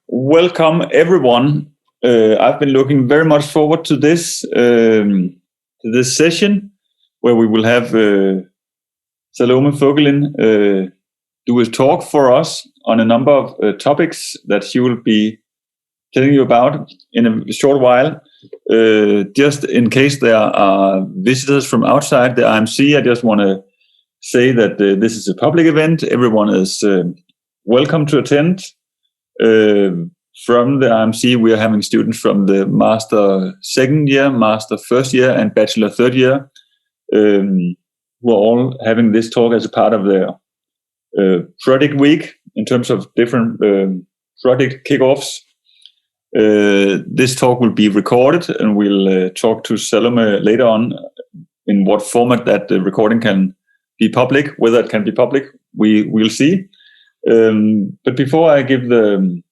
Welcome, everyone. I've been looking very much forward to this session, where we will have Salomé Voegelin do a talk for us on a number of topics that she will be telling you about in a short while. Just in case there are visitors from outside the RMC, I just want to say that this is a public event. Everyone is welcome to attend. From the RMC, we are having students from the Master second year, Master first year, and Bachelor third year, who are all having this talk as a part of their project week in terms of different project kickoffs. This talk will be recorded, and we'll talk to Salomé later on in what format that the recording can be public. Whether it can be public, we'll see. But before I give the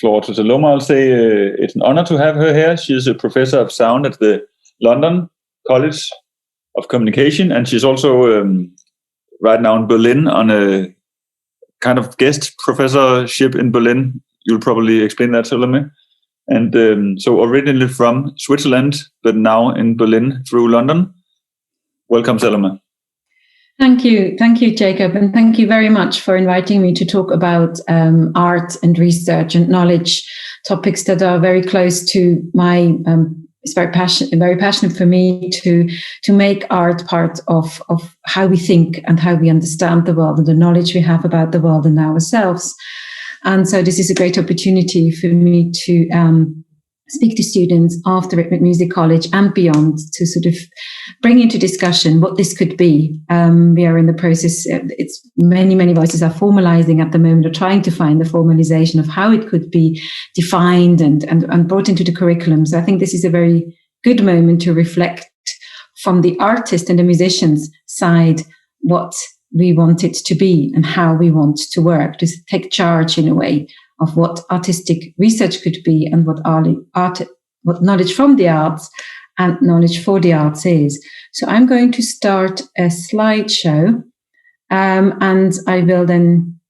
floor to Salomé, I'll say it's an honor to have her here. She's a professor of sound at the London College of Communication, and she's also right now in Berlin on a kind of guest professorship in Berlin. You'll probably explain that, Salomé. And so originally from Switzerland, but now in Berlin through London. Welcome, Salomé. Thank you, Jacob, and thank you very much for inviting me to talk about art and research and knowledge, topics that are very close to my. It's very passionate for me to make art part of how we think and how we understand the world and the knowledge we have about the world and ourselves. And so this is a great opportunity for me to speak to students of the Rhythmic Music College and beyond to sort of bring into discussion what this could be. We are in the process, it's many voices are formalizing at the moment, or trying to find the formalization of how it could be defined and brought into the curriculum. So I think this is a very good moment to reflect from the artist and the musician's side what we want it to be and how we want to work, to take charge in a way of what artistic research could be and what knowledge from the arts and knowledge for the arts is. So I'm going to start a slideshow, and I will then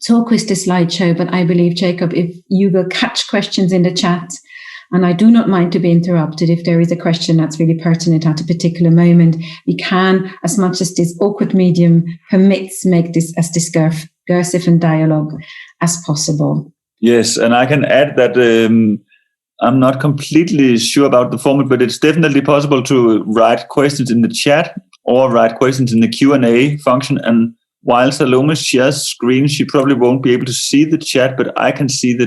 talk with the slideshow, but I believe, Jacob, if you will catch questions in the chat, and I do not mind to be interrupted if there is a question that's really pertinent at a particular moment, we can, as much as this awkward medium permits, make this as discursive and dialogue as possible. Yes, and I can add that I'm not completely sure about the format, but it's definitely possible to write questions in the chat or write questions in the Q&A function. And while Salomé shares screen, she probably won't be able to see the chat, but I can see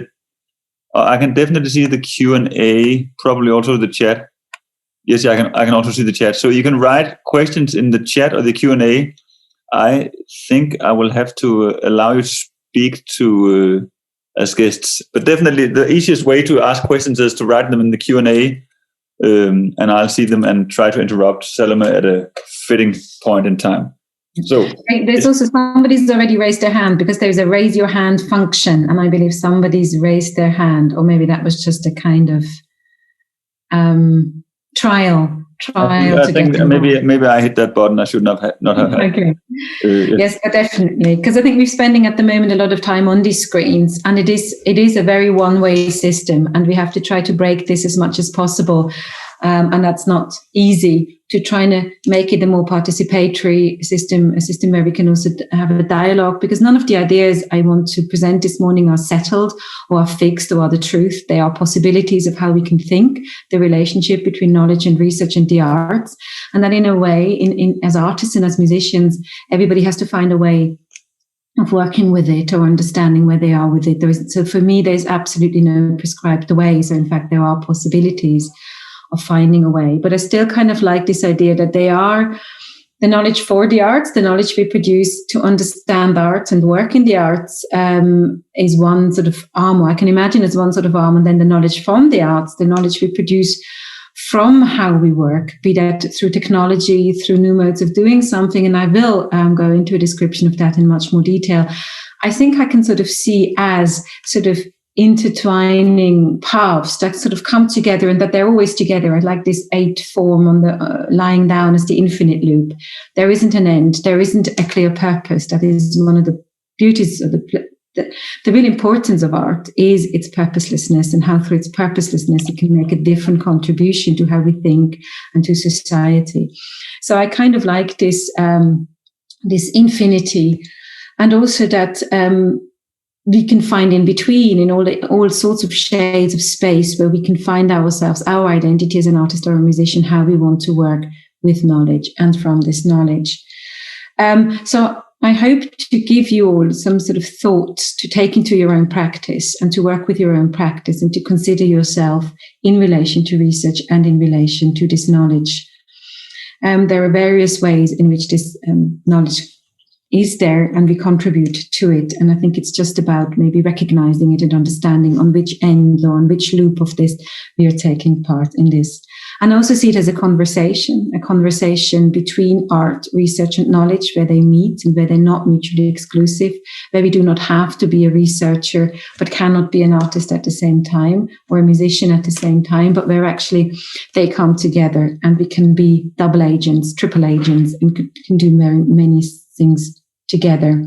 I can definitely see the Q&A, probably also the chat. Yes, I can also see the chat. So you can write questions in the chat or the Q&A. I think I will have to allow you to speak to as guests, but definitely the easiest way to ask questions is to write them in the Q&A, and I'll see them and try to interrupt Salomé at a fitting point in time. So there's also somebody's already raised their hand, because there's a raise your hand function, and I believe somebody's raised their hand, or maybe that was just a kind of trial. I think maybe I hit that button. I should not have. Okay. Yes, but definitely, because I think we're spending at the moment a lot of time on these screens, and it is a very one-way system, and we have to try to break this as much as possible, and that's not easy. To try to make it a more participatory system, a system where we can also have a dialogue, because none of the ideas I want to present this morning are settled or are fixed or are the truth. They are possibilities of how we can think the relationship between knowledge and research and the arts. And that in a way, in as artists and as musicians, everybody has to find a way of working with it or understanding where they are with it. So for me, there's absolutely no prescribed way. So in fact, there are possibilities of finding a way. But I still kind of like this idea that they are the knowledge for the arts, the knowledge we produce to understand art and work in the arts is one sort of arm, or I can imagine as one sort of arm, and then the knowledge from the arts, the knowledge we produce from how we work, be that through technology, through new modes of doing something, and I will go into a description of that in much more detail. I think I can sort of see as sort of intertwining paths that sort of come together, and that they're always together. I like this 8 form on the lying down as the infinite loop. There isn't an end. There isn't a clear purpose. That is one of the beauties of the the real importance of art is its purposelessness, and how through its purposelessness it can make a different contribution to how we think and to society. So I kind of like this infinity, and also that we can find in between, in all sorts of shades of space, where we can find ourselves, our identity as an artist or a musician, how we want to work with knowledge and from this knowledge. So I hope to give you all some sort of thoughts to take into your own practice and to work with your own practice and to consider yourself in relation to research and in relation to this knowledge. There are various ways in which this knowledge is there and we contribute to it. And I think it's just about maybe recognizing it and understanding on which end or on which loop of this we are taking part in this. And I also see it as a conversation between art, research and knowledge, where they meet and where they're not mutually exclusive, where we do not have to be a researcher but cannot be an artist at the same time, or a musician at the same time, but where actually they come together and we can be double agents, triple agents, and can do very many things together.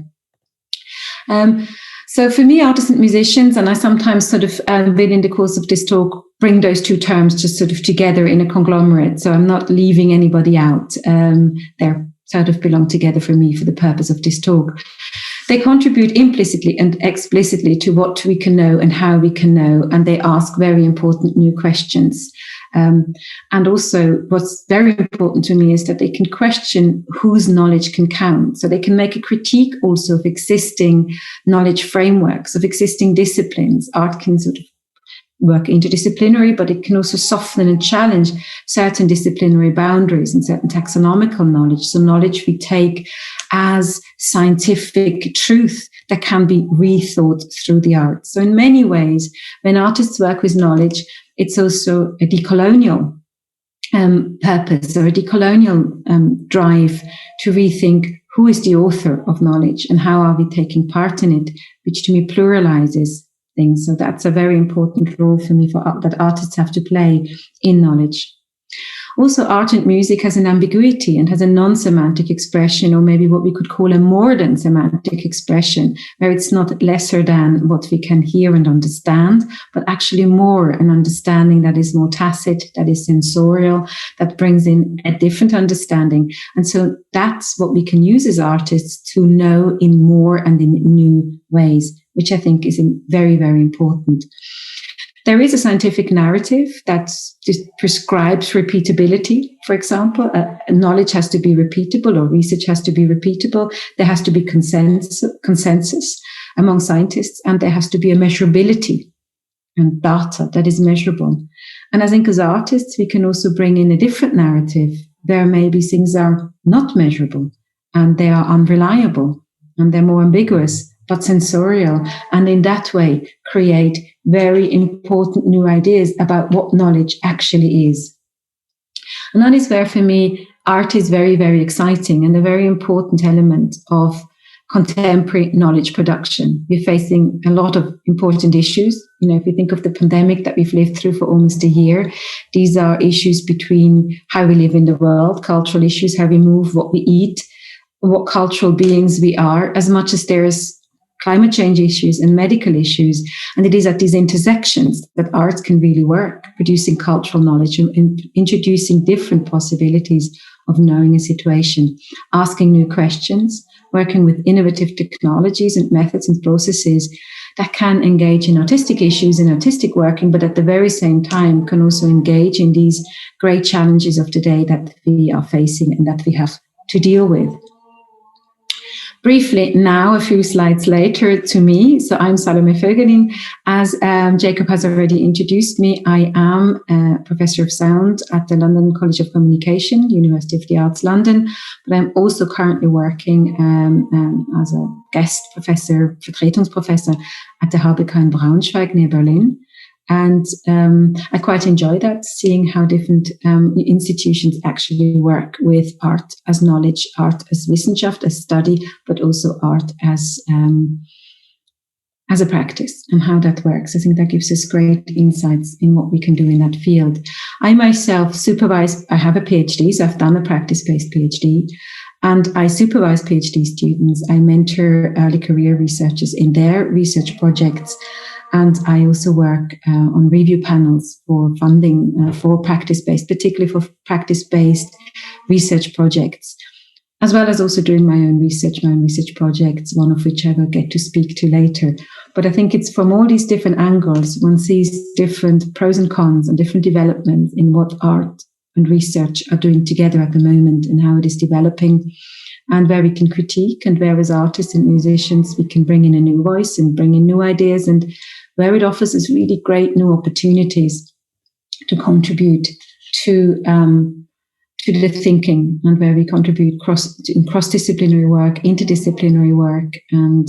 So for me, artists and musicians, and I sometimes sort of will in the course of this talk bring those two terms just sort of together in a conglomerate. So I'm not leaving anybody out. They're sort of belong together for me for the purpose of this talk. They contribute implicitly and explicitly to what we can know and how we can know, and they ask very important new questions. And also what's very important to me is that they can question whose knowledge can count. So they can make a critique also of existing knowledge frameworks, of existing disciplines. Art can sort of work interdisciplinary, but it can also soften and challenge certain disciplinary boundaries and certain taxonomical knowledge. So knowledge we take as scientific truth that can be rethought through the arts. So in many ways, when artists work with knowledge, it's also a decolonial purpose or a decolonial drive to rethink who is the author of knowledge and how are we taking part in it, which to me pluralizes things. So that's a very important role for me that artists have to play in knowledge. Also, art and music has an ambiguity and has a non-semantic expression, or maybe what we could call a more than semantic expression, where it's not lesser than what we can hear and understand, but actually more an understanding that is more tacit, that is sensorial, that brings in a different understanding. And so that's what we can use as artists to know in more and in new ways, which I think is very, very important. There is a scientific narrative that prescribes repeatability. For example, knowledge has to be repeatable, or research has to be repeatable. There has to be consensus among scientists, and there has to be a measurability and data that is measurable. And I think as artists, we can also bring in a different narrative where maybe things are not measurable and they are unreliable and they're more ambiguous, but sensorial, and in that way create very important new ideas about what knowledge actually is. And that is where, for me, art is very, very exciting and a very important element of contemporary knowledge production. We're facing a lot of important issues. You know, if we think of the pandemic that we've lived through for almost a year, these are issues between how we live in the world, cultural issues, how we move, what we eat, what cultural beings we are, as much as there is climate change issues and medical issues. And it is at these intersections that arts can really work, producing cultural knowledge and introducing different possibilities of knowing a situation, asking new questions, working with innovative technologies and methods and processes that can engage in artistic issues and artistic working, but at the very same time can also engage in these great challenges of today that we are facing and that we have to deal with. Briefly now, a few slides later, to me. So I'm Salomé Voegelin. As Jacob has already introduced me, I am a professor of sound at the London College of Communication, University of the Arts London. But I'm also currently working as a guest professor, Vertretungsprofessor at the HBK in Braunschweig near Berlin. And I quite enjoy that, seeing how different institutions actually work with art as knowledge, art as Wissenschaft, as study, but also art as a practice and how that works. I think that gives us great insights in what we can do in that field. I myself supervise, I have a PhD, so I've done a practice-based PhD. And I supervise PhD students. I mentor early career researchers in their research projects. And I also work on review panels for funding for practice-based, particularly for practice-based research projects, as well as also doing my own research projects, one of which I will get to speak to later. But I think it's from all these different angles, one sees different pros and cons and different developments in what art and research are doing together at the moment and how it is developing, and where we can critique, and where as artists and musicians we can bring in a new voice and bring in new ideas, and where it offers us really great new opportunities to contribute to the thinking, and where we contribute cross-disciplinary work, interdisciplinary work, and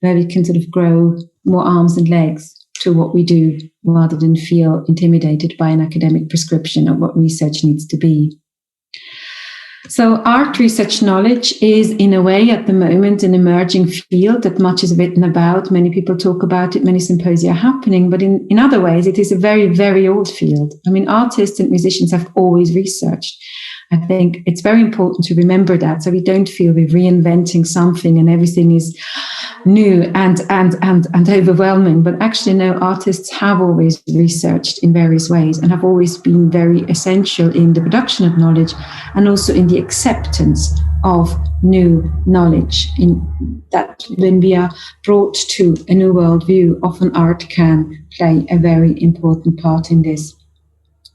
where we can sort of grow more arms and legs to what we do, rather than feel intimidated by an academic prescription of what research needs to be. So art research knowledge is, in a way, at the moment, an emerging field that much is written about. Many people talk about it, many symposia are happening, but in other ways, it is a very, very old field. I mean, artists and musicians have always researched. I think it's very important to remember that, so we don't feel we're reinventing something and everything is new and overwhelming. But actually, no, artists have always researched in various ways and have always been very essential in the production of knowledge and also in the acceptance of new knowledge. In that, when we are brought to a new worldview, often art can play a very important part in this.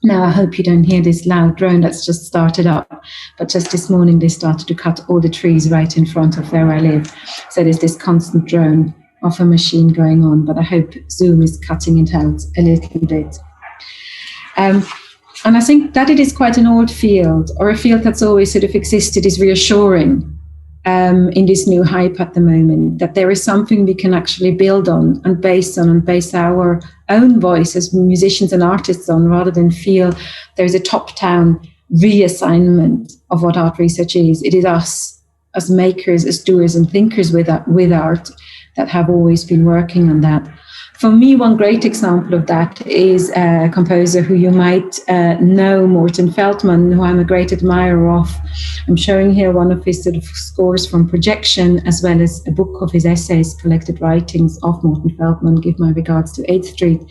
Now, I hope you don't hear this loud drone that's just started up, but just this morning they started to cut all the trees right in front of where I live. So there's this constant drone of a machine going on, but I hope Zoom is cutting it out a little bit. And I think that it is quite an old field, or a field that's always sort of existed, is reassuring in this new hype at the moment, that there is something we can actually build on and base our own voice as musicians and artists on, rather than feel there's a top-down reassignment of what art research is. It is us as makers, as doers and thinkers with art that have always been working on that. For me, one great example of that is a composer who you might know, Morten Feldman, who I'm a great admirer of. I'm showing here one of his sort of scores from Projection, as well as a book of his essays, collected writings of Morten Feldman, Give My Regards to 8th Street,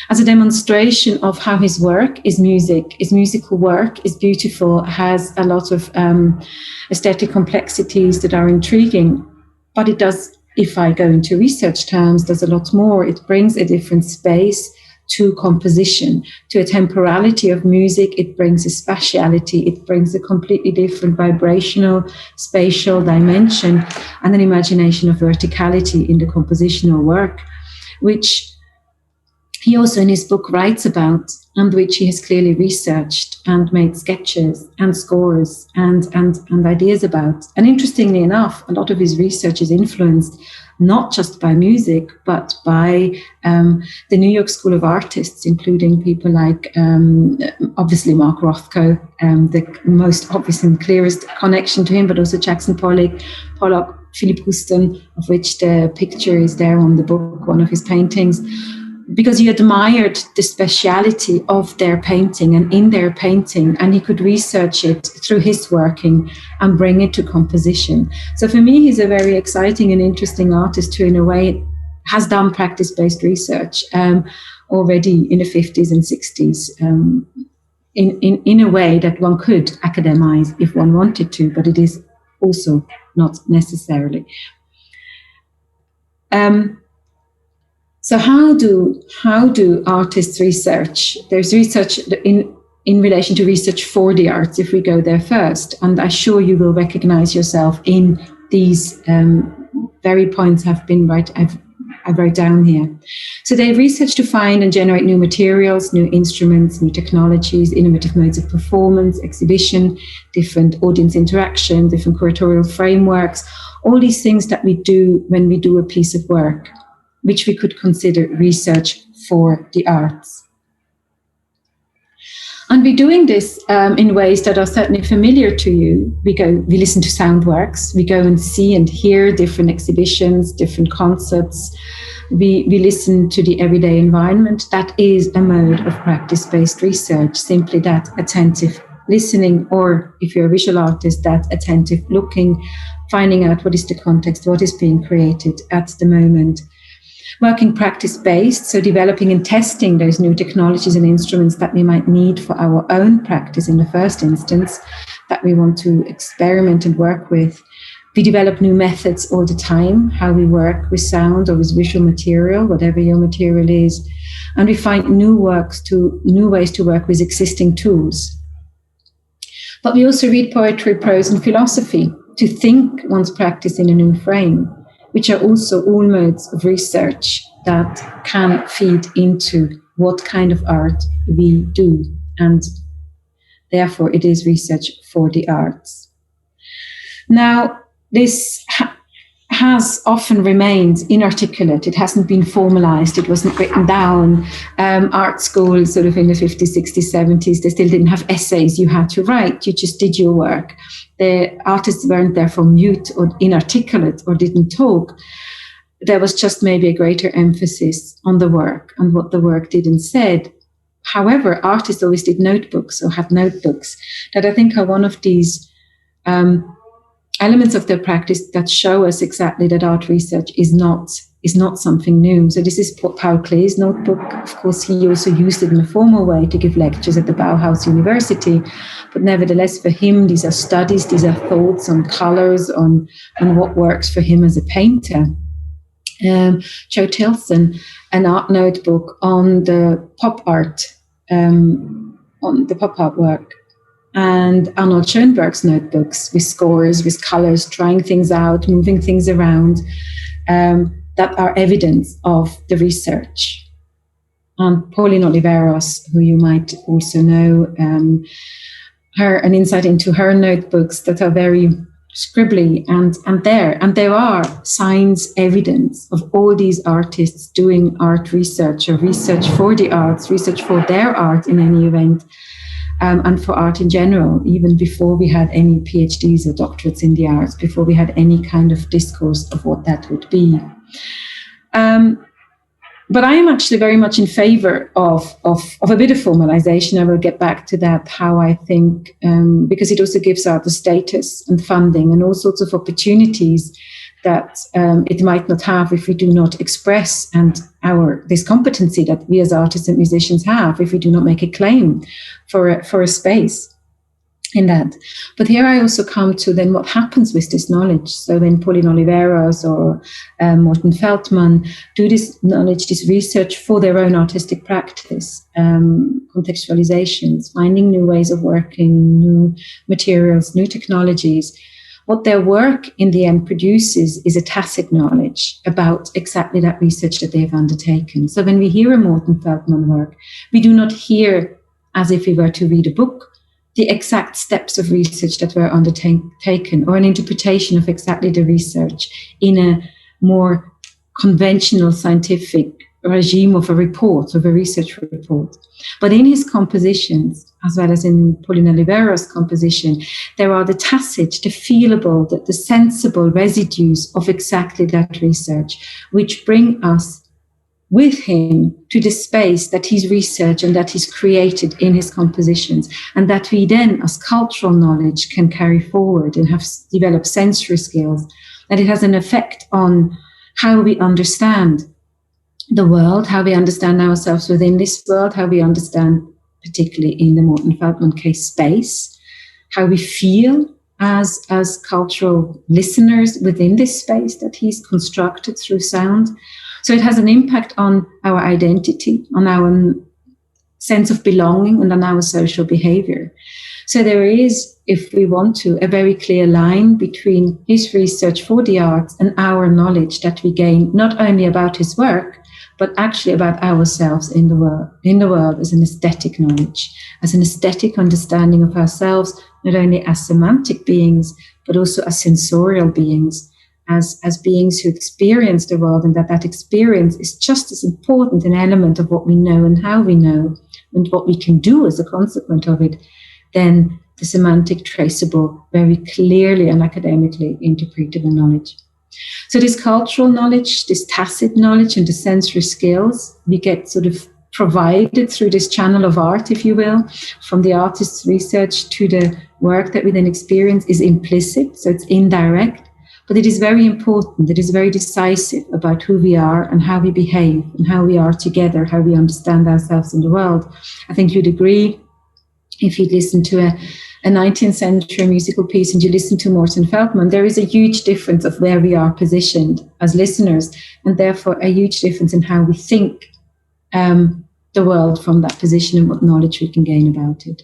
as a demonstration of how his work is music. His musical work is beautiful, has a lot of aesthetic complexities that are intriguing, but it does, if I go into research terms, does a lot more. It brings a different space to composition, to a temporality of music. It brings a spatiality. It brings a completely different vibrational, spatial dimension, and an imagination of verticality in the compositional work, which he also in his book writes about, and which he has clearly researched and made sketches and scores and ideas about. And interestingly enough, a lot of his research is influenced not just by music, but by the New York School of Artists, including people like, obviously, Mark Rothko, the most obvious and clearest connection to him, but also Jackson Pollock, Philip Houston, of which the picture is there on the book, one of his paintings, because he admired the speciality of their painting and in their painting, and he could research it through his working and bring it to composition. So for me, he's a very exciting and interesting artist who, in a way, has done practice-based research already in the 50s and 60s in a way that one could academize if one wanted to, but it is also not necessarily. So how do artists research? There's research in relation to research for the arts, if we go there first. And I'm sure you will recognize yourself in these very points I wrote down here. So they research to find and generate new materials, new instruments, new technologies, innovative modes of performance, exhibition, different audience interaction, different curatorial frameworks, all these things that we do when we do a piece of work, which we could consider research for the arts. And we're doing this in ways that are certainly familiar to you. We listen to sound works, we go and see and hear different exhibitions, different concerts. We listen to the everyday environment. That is a mode of practice-based research, simply that, attentive listening, or if you're a visual artist, that attentive looking, finding out what is the context, what is being created at the moment. Working practice-based, so developing and testing those new technologies and instruments that we might need for our own practice in the first instance, that we want to experiment and work with. We develop new methods all the time, how we work with sound or with visual material, whatever your material is. And we find new ways to work with existing tools. But we also read poetry, prose, and philosophy to think one's practice in a new frame, which are also all modes of research that can feed into what kind of art we do. And therefore, it is research for the arts. Now, this has often remained inarticulate. It hasn't been formalized. It wasn't written down. Art schools sort of in the 50s, 60s, 70s, they still didn't have essays you had to write. You just did your work. The artists weren't therefore mute or inarticulate or didn't talk. There was just maybe a greater emphasis on the work and what the work did and said. However, artists always did notebooks or had notebooks that I think are one of these elements of their practice that show us exactly that art research is not something new. So this is Paul Klee's notebook. Of course, he also used it in a formal way to give lectures at the Bauhaus University. But nevertheless, for him, these are studies, these are thoughts on colors, on what works for him as a painter. Joe Tilson, an art notebook on the pop art, on the pop art work. And Arnold Schoenberg's notebooks with scores, with colors, trying things out, moving things around, that are evidence of the research. And Pauline Oliveros, who you might also know, an insight into her notebooks that are very scribbly, and there are signs, evidence of all these artists doing art research or research for the arts, research for their art in any event. And for art in general, even before we had any PhDs or doctorates in the arts, before we had any kind of discourse of what that would be. But I am actually very much in favor of a bit of formalization. I will get back to that, how I think, because it also gives art the status and funding and all sorts of opportunities that it might not have if we do not express this competency that we as artists and musicians have, if we do not make a claim for a space in that. But here I also come to then what happens with this knowledge. So when Pauline Oliveros or Morten Feldman do this knowledge, this research for their own artistic practice, contextualizations, finding new ways of working, new materials, new technologies, what their work in the end produces is a tacit knowledge about exactly that research that they've undertaken. So when we hear a Morten Feldman work, we do not hear, as if we were to read a book, the exact steps of research that were undertaken or an interpretation of exactly the research in a more conventional scientific regime of a report, of a research report. But in his compositions, as well as in Pauline Oliveros' composition, there are the tacit, the feelable, the sensible residues of exactly that research, which bring us with him to the space that he's researched and that he's created in his compositions, and that we then, as cultural knowledge, can carry forward and have developed sensory skills. And it has an effect on how we understand the world, how we understand ourselves within this world, how we understand, particularly in the Morten Feldman case, space, how we feel as cultural listeners within this space that he's constructed through sound. So it has an impact on our identity, on our sense of belonging, and on our social behavior. So there is, if we want to, a very clear line between his research for the arts and our knowledge that we gain, not only about his work, but actually about ourselves in the world as an aesthetic knowledge, as an aesthetic understanding of ourselves, not only as semantic beings, but also as sensorial beings, as beings who experience the world, and that experience is just as important an element of what we know and how we know, and what we can do as a consequence of it, than the semantic, traceable, very clearly and academically interpretable knowledge. So this cultural knowledge, this tacit knowledge, and the sensory skills we get sort of provided through this channel of art, if you will, from the artist's research to the work that we then experience, is implicit, so it's indirect, but it is very important, it is very decisive about who we are and how we behave and how we are together, how we understand ourselves in the world. I think you'd agree, if you listen to a 19th century musical piece and you listen to Morton Feldman, there is a huge difference of where we are positioned as listeners, and therefore a huge difference in how we think the world from that position and what knowledge we can gain about it.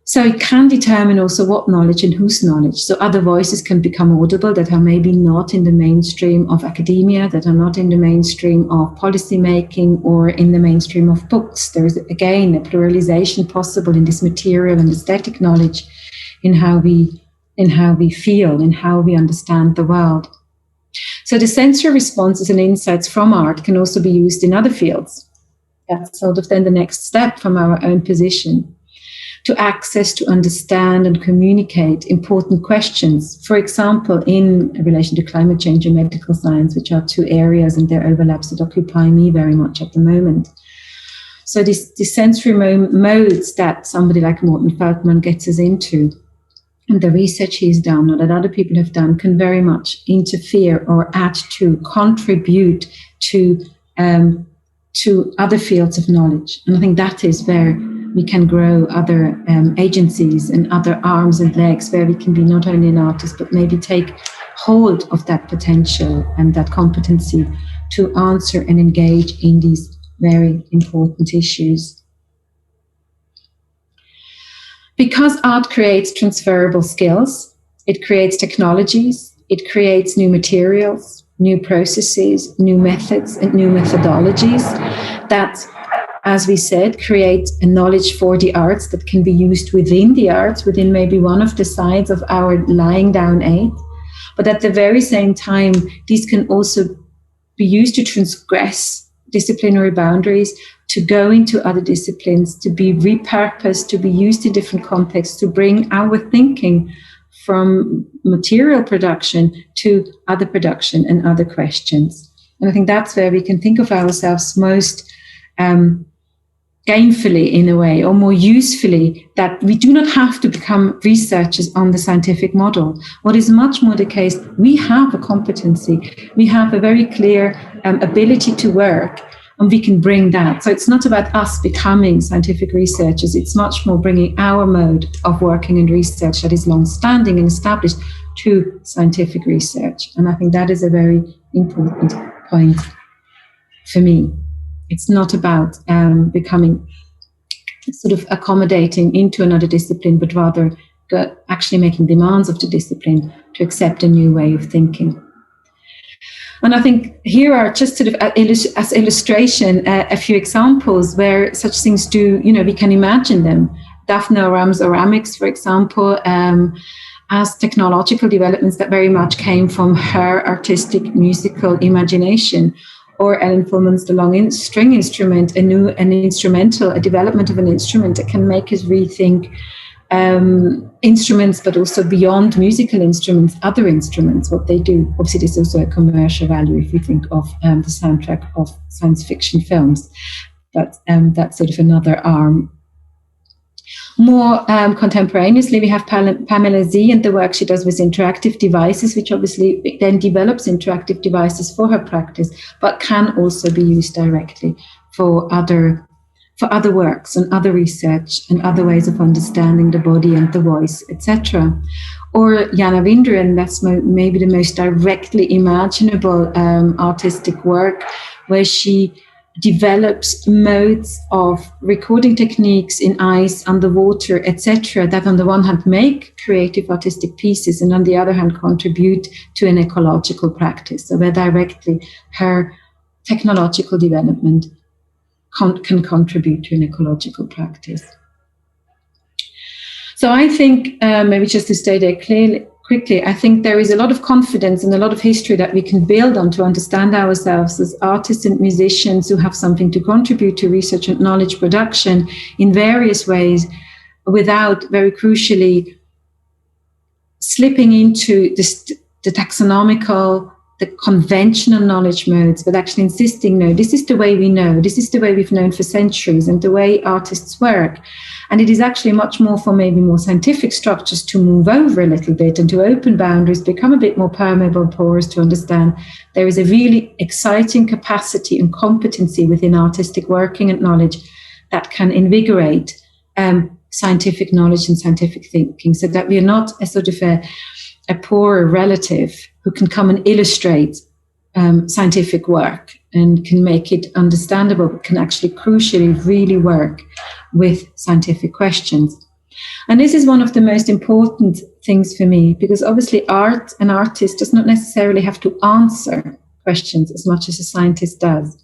So it can determine also what knowledge and whose knowledge. So other voices can become audible that are maybe not in the mainstream of academia, that are not in the mainstream of policy making or in the mainstream of books. There is, again, a pluralization possible in this material and aesthetic knowledge in how we feel, in how we understand the world. So the sensory responses and insights from art can also be used in other fields. That's sort of then the next step from our own position, to access, to understand and communicate important questions. For example, in relation to climate change and medical science, which are two areas and their overlaps that occupy me very much at the moment. So these sensory modes that somebody like Morton Feldman gets us into, and the research he's done or that other people have done, can very much interfere or add to, contribute to other fields of knowledge. And I think that is where we can grow other agencies and other arms and legs, where we can be not only an artist, but maybe take hold of that potential and that competency to answer and engage in these very important issues. Because art creates transferable skills, it creates technologies, it creates new materials, new processes, new methods and new methodologies that, as we said, create a knowledge for the arts that can be used within the arts, within maybe one of the sides of our lying down aid. But at the very same time, these can also be used to transgress disciplinary boundaries, to go into other disciplines, to be repurposed, to be used in different contexts, to bring our thinking from material production to other production and other questions. And I think that's where we can think of ourselves most gainfully, in a way, or more usefully, that we do not have to become researchers on the scientific model. What is much more the case, we have a competency, we have a very clear ability to work, and we can bring that. So it's not about us becoming scientific researchers, it's much more bringing our mode of working and research that is long-standing and established to scientific research. And I think that is a very important point for me. It's not about becoming sort of accommodating into another discipline, but rather actually making demands of the discipline to accept a new way of thinking. And I think here are just sort of as illustration a few examples where such things do, we can imagine them. Daphne Oram's Oramics, for example, as technological developments that very much came from her artistic musical imagination. Or Ellen Fullman's The Long String Instrument, a development of an instrument that can make us rethink instruments, but also beyond musical instruments, other instruments, what they do. Obviously, there's also a commercial value if you think of the soundtrack of science fiction films, but that's sort of another arm. More contemporaneously, we have Pamela Z and the work she does with interactive devices, which obviously then develops interactive devices for her practice, but can also be used directly for other works and other research and other ways of understanding the body and the voice, etc. Or Jana Vinderen, that's maybe the most directly imaginable artistic work, where she develops modes of recording techniques in ice, underwater, etc., that on the one hand make creative artistic pieces and on the other hand contribute to an ecological practice. So where directly her technological development can contribute to an ecological practice. So I think, maybe just to state it quickly, I think there is a lot of confidence and a lot of history that we can build on to understand ourselves as artists and musicians who have something to contribute to research and knowledge production in various ways, without, very crucially, slipping into the taxonomical, the conventional knowledge modes, but actually insisting, no, this is the way we know, this is the way we've known for centuries and the way artists work. And it is actually much more for maybe more scientific structures to move over a little bit and to open boundaries, become a bit more permeable, porous, to understand there is a really exciting capacity and competency within artistic working and knowledge that can invigorate scientific knowledge and scientific thinking, so that we are not a sort of a poorer relative who can come and illustrate scientific work and can make it understandable, but can actually crucially really work with scientific questions. And this is one of the most important things for me, because obviously art, an artist does not necessarily have to answer questions as much as a scientist does.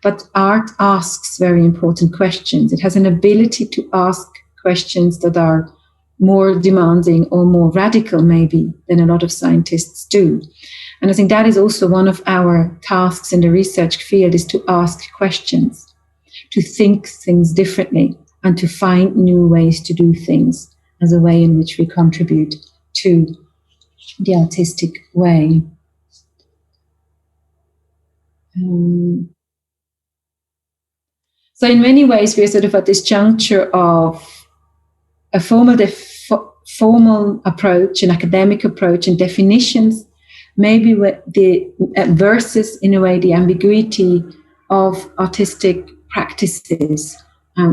But art asks very important questions. It has an ability to ask questions that are more demanding or more radical maybe than a lot of scientists do. And I think that is also one of our tasks in the research field, is to ask questions, to think things differently, and to find new ways to do things as a way in which we contribute to the artistic way. So in many ways, we're sort of at this juncture of a formal approach, an academic approach, and definitions, maybe with the versus, in a way, the ambiguity of artistic practices,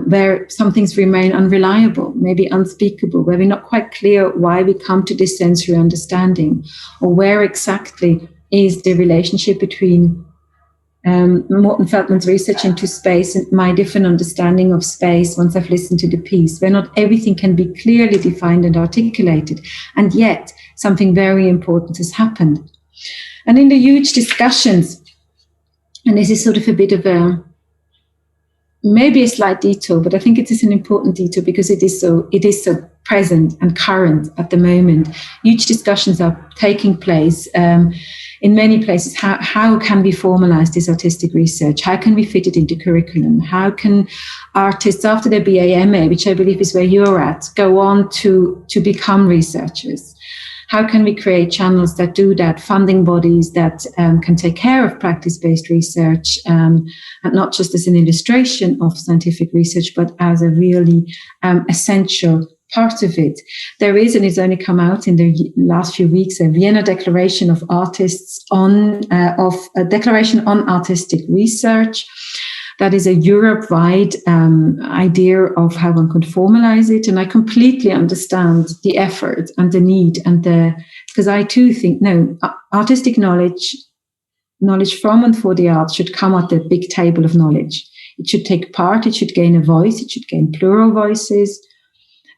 where some things remain unreliable, maybe unspeakable, where we're not quite clear why we come to this sensory understanding, or where exactly is the relationship between Morten Feldman's research into space and my different understanding of space once I've listened to the piece, where not everything can be clearly defined and articulated, and yet something very important has happened. And in the huge discussions, and this is sort of a bit of maybe a slight detour, but I think it is an important detour because it is so present and current at the moment. Huge discussions are taking place in many places. How can we formalize this artistic research? How can we fit it into curriculum? How can artists, after their BA, MA, which I believe is where you're at, go on to become researchers? How can we create channels that do that, funding bodies that can take care of practice-based research, and not just as an illustration of scientific research, but as a really essential part of it? There is, and it's only come out in the last few weeks, a Vienna Declaration of Artists a Declaration on Artistic Research. That is a Europe-wide idea of how one could formalize it. And I completely understand the effort and the need, because I too think, no, artistic knowledge from and for the arts should come at the big table of knowledge. It should take part, it should gain a voice, it should gain plural voices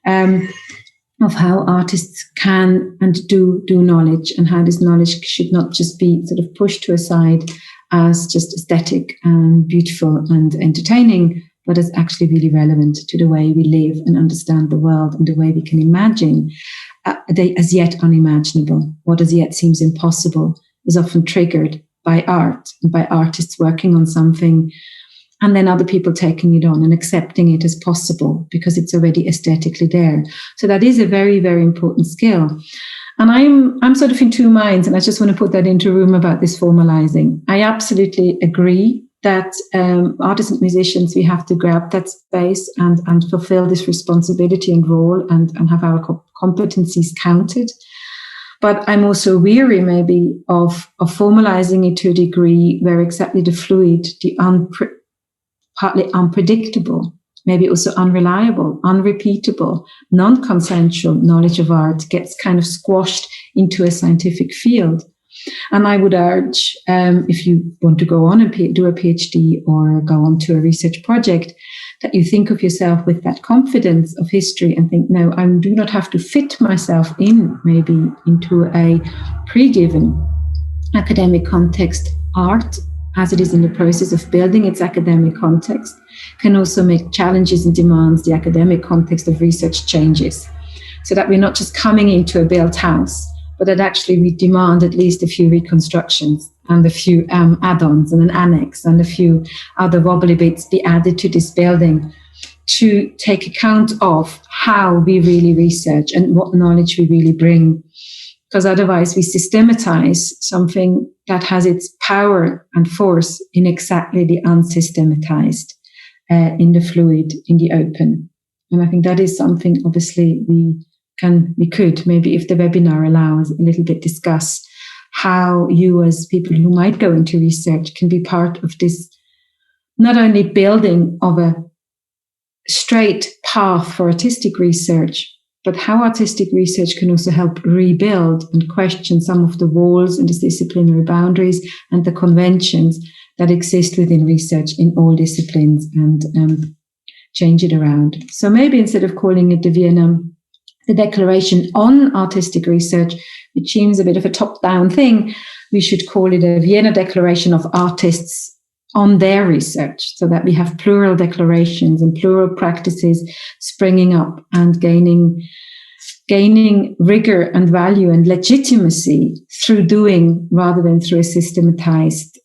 of how artists can and do knowledge, and how this knowledge should not just be sort of pushed to a side as just aesthetic and beautiful and entertaining, but as actually really relevant to the way we live and understand the world and the way we can imagine the as yet unimaginable. What as yet seems impossible is often triggered by art and by artists working on something, and then other people taking it on and accepting it as possible because it's already aesthetically there. So that is a very, very important skill. And I'm sort of in two minds, and I just want to put that into a room about this formalizing. I absolutely agree that artists and musicians, we have to grab that space and fulfill this responsibility and role and have our competencies counted. But I'm also weary maybe of formalizing it to a degree where exactly the fluid, the partly unpredictable, maybe also unreliable, unrepeatable, non-consensual knowledge of art gets kind of squashed into a scientific field. And I would urge, if you want to go on and do a PhD or go on to a research project, that you think of yourself with that confidence of history and think, no, I do not have to fit myself maybe into a pre-given academic context. Art, as it is in the process of building its academic context, can also make challenges and demands the academic context of research changes, so that we're not just coming into a built house, but that actually we demand at least a few reconstructions and a few add-ons and an annex and a few other wobbly bits be added to this building to take account of how we really research and what knowledge we really bring because otherwise we systematize something that has its power and force in exactly the unsystematized, in the fluid, in the open. And I think that is something, obviously, we could, maybe if the webinar allows, a little bit discuss how you as people who might go into research can be part of this, not only building of a straight path for artistic research, but how artistic research can also help rebuild and question some of the walls and the disciplinary boundaries and the conventions that exist within research in all disciplines, and change it around. So maybe instead of calling it the Declaration on Artistic Research, which seems a bit of a top-down thing, we should call it a Vienna Declaration of Artists on their research, so that we have plural declarations and plural practices springing up and gaining rigor and value and legitimacy through doing, rather than through a systematized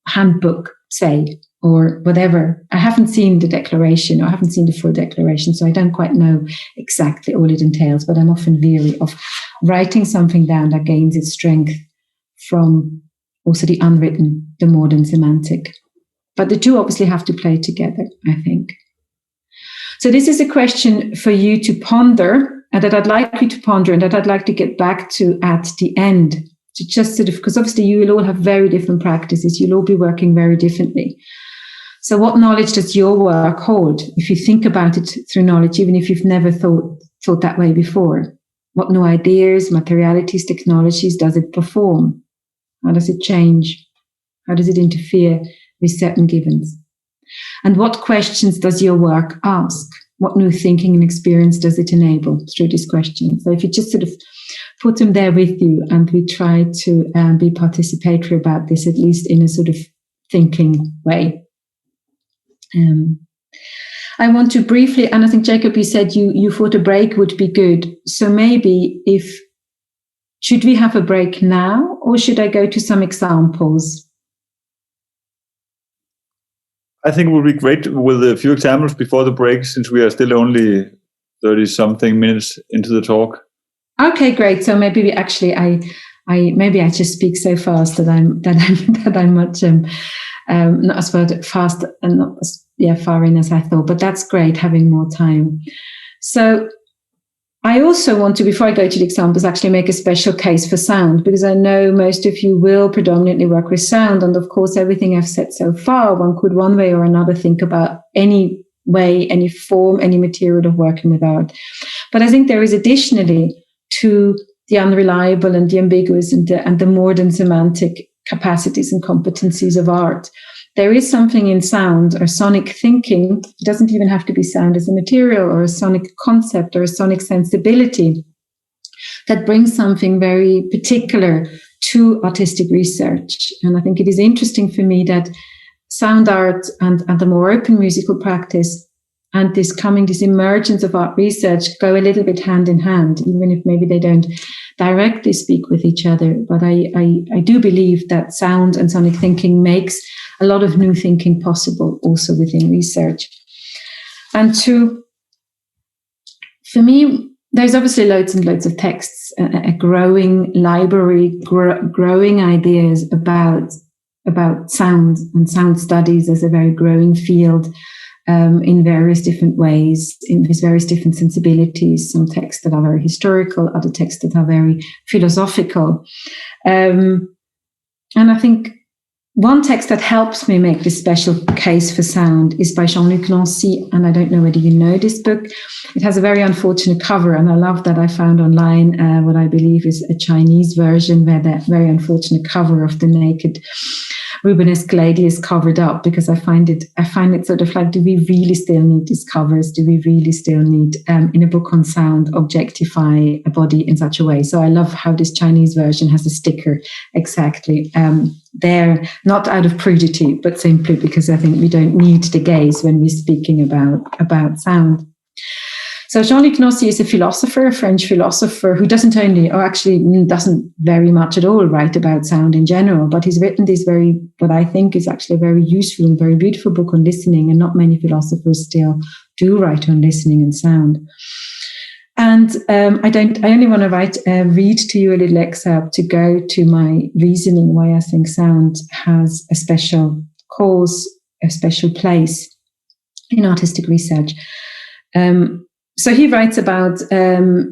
handbook, say, or whatever. I haven't seen the declaration, or I haven't seen the full declaration, so I don't quite know exactly all it entails, but I'm often weary of writing something down that gains its strength from also the unwritten, the modern semantic. But the two obviously have to play together, I think. So this is a question for you to ponder, and that I'd like you to ponder, and that I'd like to get back to at the end, to just sort of, because obviously you will all have very different practices, you'll all be working very differently. So what knowledge does your work hold? If you think about it through knowledge, even if you've never thought that way before, what new ideas, materialities, technologies does it perform? How does it change? How does it interfere with certain givens? And what questions does your work ask? What new thinking and experience does it enable through these questions? So if you just sort of put them there with you, and we try to be participatory about this, at least in a sort of thinking way. I want to briefly, and I think Jacob, you said you thought a break would be good. So maybe should we have a break now, or should I go to some examples? I think it would be great with a few examples before the break, since we are still only 30-something minutes into the talk. Okay, great. So maybe I just speak so fast that I'm much not as fast and not as far in as I thought. But that's great, having more time. So I also want to, before I go to the examples, actually make a special case for sound, because I know most of you will predominantly work with sound. And of course, everything I've said so far, one could one way or another think about any way, any form, any material of working with art. But I think there is additionally to the unreliable and the ambiguous and the modern semantic capacities and competencies of art, there is something in sound or sonic thinking. It doesn't even have to be sound as a material or a sonic concept or a sonic sensibility that brings something very particular to artistic research. And I think it is interesting for me that sound art and the more open musical practice and this emergence of art research go a little bit hand in hand, even if maybe they don't directly speak with each other. But I do believe that sound and sonic thinking makes a lot of new thinking possible also within research. And for me, there's obviously loads and loads of texts, a growing library, growing ideas about sound and sound studies as a very growing field in various different ways, in various different sensibilities, some texts that are very historical, other texts that are very philosophical. And I think one text that helps me make this special case for sound is by Jean-Luc Nancy, and I don't know whether you know this book. It has a very unfortunate cover, and I love that I found online what I believe is a Chinese version where that very unfortunate cover of the naked Rubenesque lady is covered up, because I find it sort of like, do we really still need these covers? Do we really still need, in a book on sound, objectify a body in such a way? So I love how this Chinese version has a sticker exactly there, not out of prudity, but simply because I think we don't need the gaze when we're speaking about sound. So Jean-Luc Nancy is a philosopher, a French philosopher, who doesn't very much at all write about sound in general, but he's written this what I think is actually a very useful and very beautiful book on listening, and not many philosophers still do write on listening and sound. And I only want to read to you a little excerpt to go to my reasoning why I think sound has a special cause, a special place in artistic research. So he writes about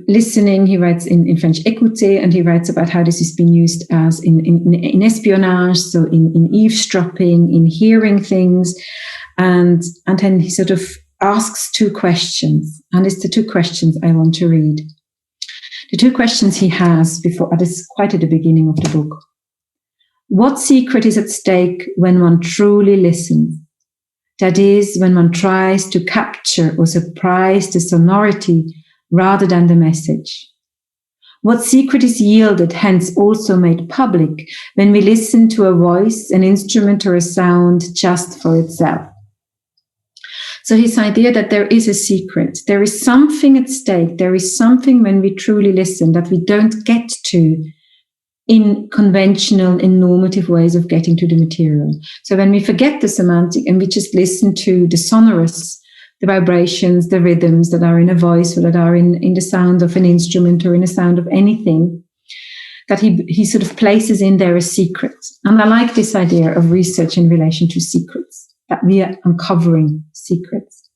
listening. He writes in French, écouter, and he writes about how this has been used as in espionage, so in eavesdropping, in hearing things, and then he sort of asks two questions, and it's the two questions I want to read. The two questions he has before, this is quite at the beginning of the book. What secret is at stake when one truly listens? That is, when one tries to capture or surprise the sonority rather than the message. What secret is yielded, hence also made public, when we listen to a voice, an instrument, or a sound just for itself? So his idea that there is a secret, there is something at stake, there is something when we truly listen that we don't get to in conventional, in normative ways of getting to the material. So when we forget the semantic and we just listen to the sonorous, the vibrations, the rhythms that are in a voice or that are in the sound of an instrument or in the sound of anything, that he sort of places in there a secret. And I like this idea of research in relation to secrets, that we are uncovering secrets.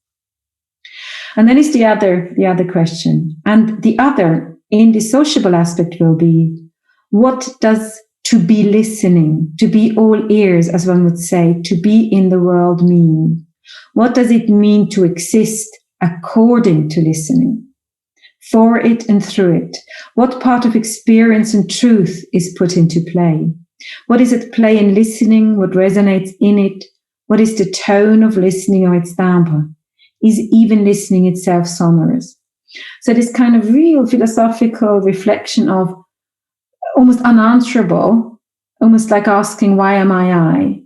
And then is the other question. And the other, in the sociable aspect, will be, what does to be listening, to be all ears, as one would say, to be in the world mean? What does it mean to exist according to listening? For it and through it? What part of experience and truth is put into play? What is at play in listening? What resonates in it? What is the tone of listening or its timbre? Is even listening itself sonorous? So this kind of real philosophical reflection of almost unanswerable, almost like asking, why am I?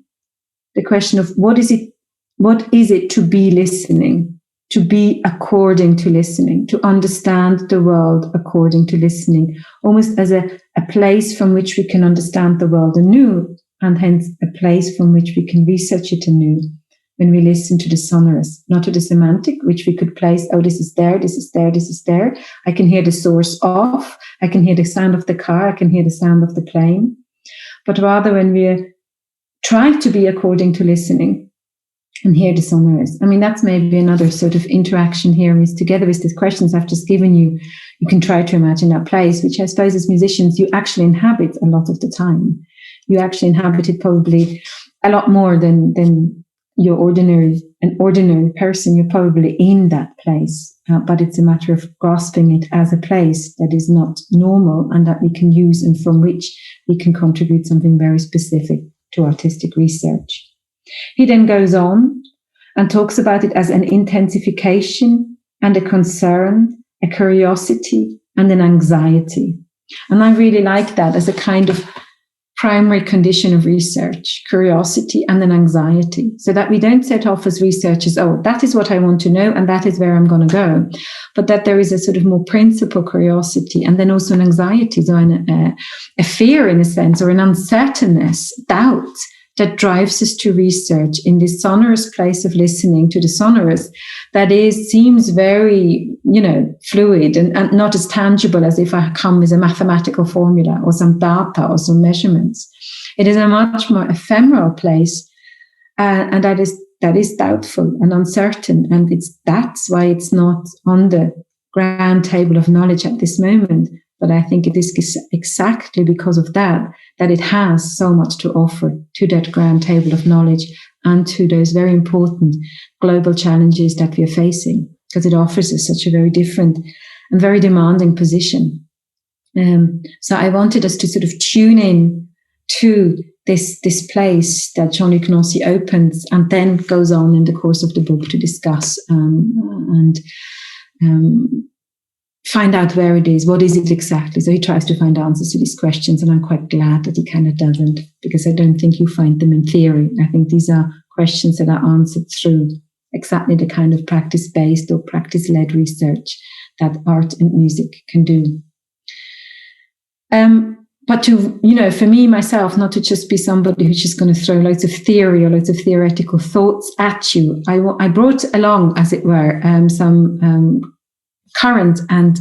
The question of what is it to be listening, to be according to listening, to understand the world according to listening, almost as a place from which we can understand the world anew, and hence a place from which we can research it anew when we listen to the sonorous, not to the semantic, which we could place, oh, this is there, this is there, this is there. I can hear the source off. I can hear the sound of the car. I can hear the sound of the plane. But rather when we try to be according to listening and hear the sonorous. I mean, that's maybe another sort of interaction here is together with these questions I've just given you, you can try to imagine that place, which I suppose as musicians, you actually inhabit a lot of the time. You actually inhabit it probably a lot more than an ordinary person. You're probably in that place, but it's a matter of grasping it as a place that is not normal and that we can use and from which we can contribute something very specific to artistic research. He then goes on and talks about it as an intensification and a concern, a curiosity and an anxiety. And I really like that as a kind of primary condition of research, curiosity and an anxiety, so that we don't set off as researchers, oh, that is what I want to know and that is where I'm going to go, but that there is a sort of more principal curiosity and then also an anxiety, so a fear in a sense, or an uncertainness, doubt, that drives us to research in this sonorous place of listening to the sonorous that seems very, fluid and not as tangible as if I come with a mathematical formula or some data or some measurements. It is a much more ephemeral place, and that is doubtful and uncertain, and that's why it's not on the grand table of knowledge at this moment. But I think it is exactly because of that it has so much to offer to that grand table of knowledge and to those very important global challenges that we are facing, because it offers us such a very different and very demanding position. So I wanted us to sort of tune in to this place that Jean-Luc Nancy opens and then goes on in the course of the book to discuss and find out where it is, what is it exactly. So he tries to find answers to these questions, and I'm quite glad that he kind of doesn't, because I don't think you find them in theory. I think these are questions that are answered through exactly the kind of practice-based or practice-led research that art and music can do. But to, for me, myself, not to just be somebody who's just going to throw loads of theory or loads of theoretical thoughts at you. I brought along, as it were, some current and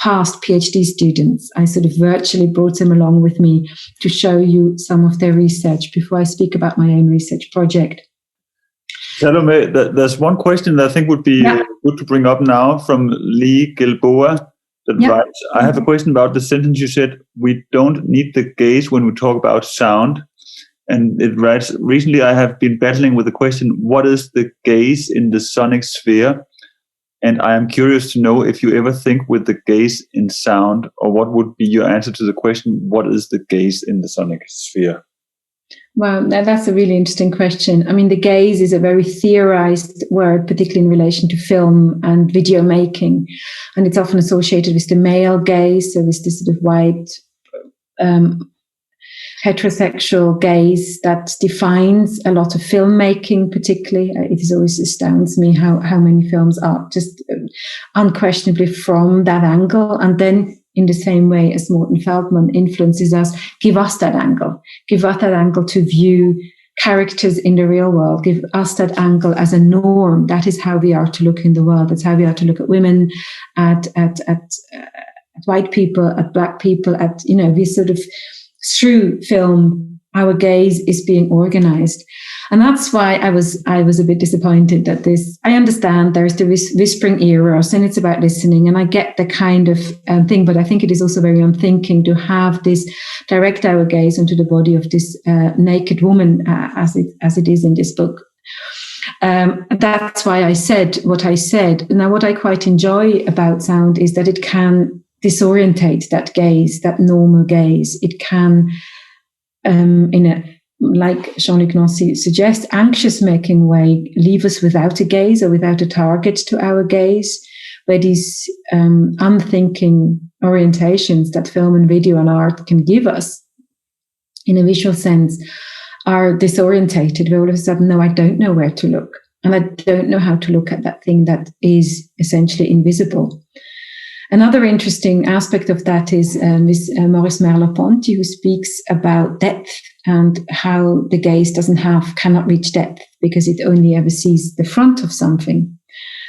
past PhD students. I sort of virtually brought them along with me to show you some of their research before I speak about my own research project. Salomé, there's one question that I think would be good to bring up now from Lee Gilboa. That writes, I have a question about the sentence you said, we don't need the gaze when we talk about sound. And it writes, recently I have been battling with the question, what is the gaze in the sonic sphere? And I am curious to know if you ever think with the gaze in sound, or what would be your answer to the question, what is the gaze in the sonic sphere? Well, that's a really interesting question. I mean, the gaze is a very theorized word, particularly in relation to film and video making. And it's often associated with the male gaze, so with this sort of white, heterosexual gaze that defines a lot of filmmaking, particularly. It always astounds me how many films are just unquestionably from that angle. And then in the same way as Morten Feldman influences us, give us that angle to view characters in the real world, give us that angle as a norm. That is how we are to look in the world. That's how we are to look at women, at white people, at black people, we sort of, through film, our gaze is being organized. And that's why I was a bit disappointed that this, I understand there's the whispering eros and it's about listening, and I get the kind of thing, but I think it is also very unthinking to have this direct our gaze into the body of this naked woman as it is in this book. That's why I said what I said. Now, what I quite enjoy about sound is that it can disorientate that gaze, that normal gaze. It can, like Jean-Luc Nancy suggests, anxious-making way, leave us without a gaze or without a target to our gaze, where these unthinking orientations that film and video and art can give us in a visual sense are disorientated, where all of a sudden, no, I don't know where to look. And I don't know how to look at that thing that is essentially invisible. Another interesting aspect of that is Maurice Merleau-Ponty, who speaks about depth and how the gaze cannot reach depth because it only ever sees the front of something.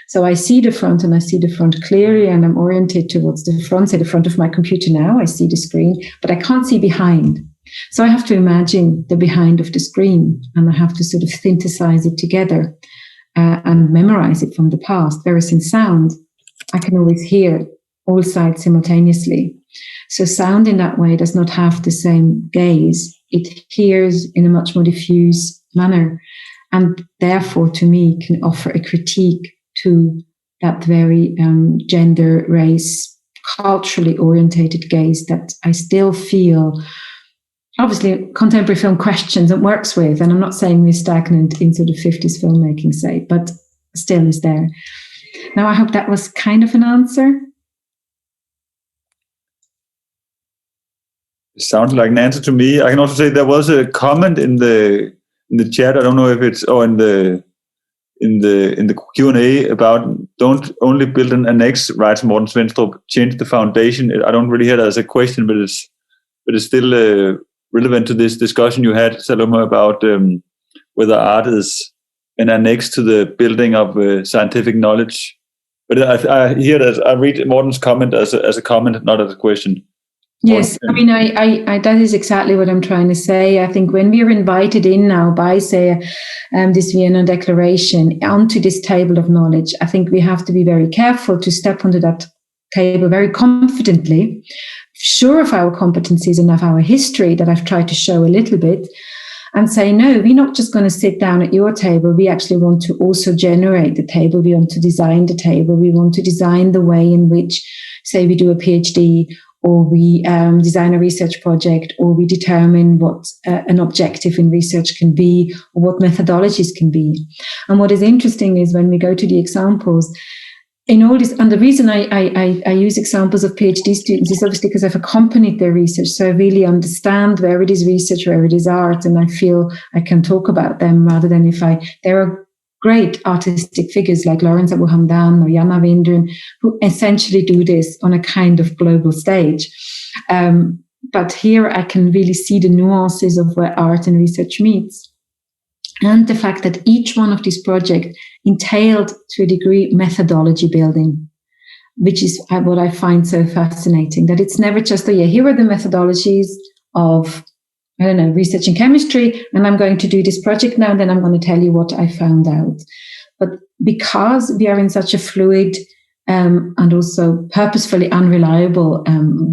So I see the front and I see the front clearly and I'm oriented towards the front, say the front of my computer now, I see the screen, but I can't see behind. So I have to imagine the behind of the screen and I have to sort of synthesize it together and memorize it from the past. Whereas in sound, I can always hear all sides simultaneously. So sound in that way does not have the same gaze. It hears in a much more diffuse manner and therefore to me can offer a critique to that very gender, race, culturally orientated gaze that I still feel obviously contemporary film questions and works with. And I'm not saying we're stagnant in sort of 50s filmmaking, say, but still is there. Now, I hope that was kind of an answer. Sounds like an answer to me. I can also say there was a comment in the chat. I don't know if it's in the Q&A about don't only build an annex, writes Morten Svenstrup, change the foundation. I don't really hear that as a question, but it's still relevant to this discussion you had, Salomé, about whether art is an annex to the building of scientific knowledge. But I hear that I read Morten's comment as a comment, not as a question. Yes, I mean, I that is exactly what I'm trying to say. I think when we are invited in now by, say, this Vienna Declaration onto this table of knowledge, I think we have to be very careful to step onto that table very confidently, sure of our competencies and of our history that I've tried to show a little bit, and say, no, we're not just going to sit down at your table. We actually want to also generate the table. We want to design the table. We want to design the way in which, say, we do a PhD, or we design a research project, or we determine what an objective in research can be, or what methodologies can be. And what is interesting is when we go to the examples, in all this, and the reason I use examples of PhD students is obviously because I've accompanied their research, so I really understand where it is research, where it is art, and I feel I can talk about them rather than there are great artistic figures like Lawrence Abu-Hamdan or Jana Windren who essentially do this on a kind of global stage. But here I can really see the nuances of where art and research meets. And the fact that each one of these projects entailed to a degree methodology building, which is what I find so fascinating, that it's never just, here are the methodologies of, research in chemistry, and I'm going to do this project now, and then I'm going to tell you what I found out. But because we are in such a fluid and also purposefully unreliable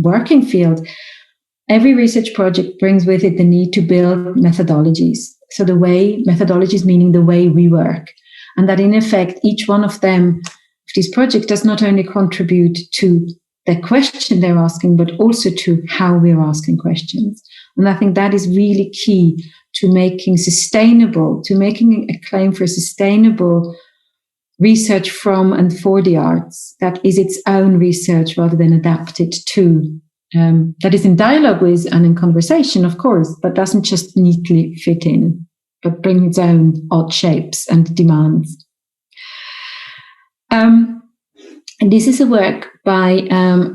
working field, every research project brings with it the need to build methodologies. So methodologies meaning the way we work. And that in effect, each one of them, these projects, does not only contribute to the question they're asking, but also to how we're asking questions. And I think that is really key to making a claim for sustainable research from and for the arts that is its own research rather than adapted to, that is in dialogue with and in conversation, of course, but doesn't just neatly fit in, but bring its own odd shapes and demands. And this is a work by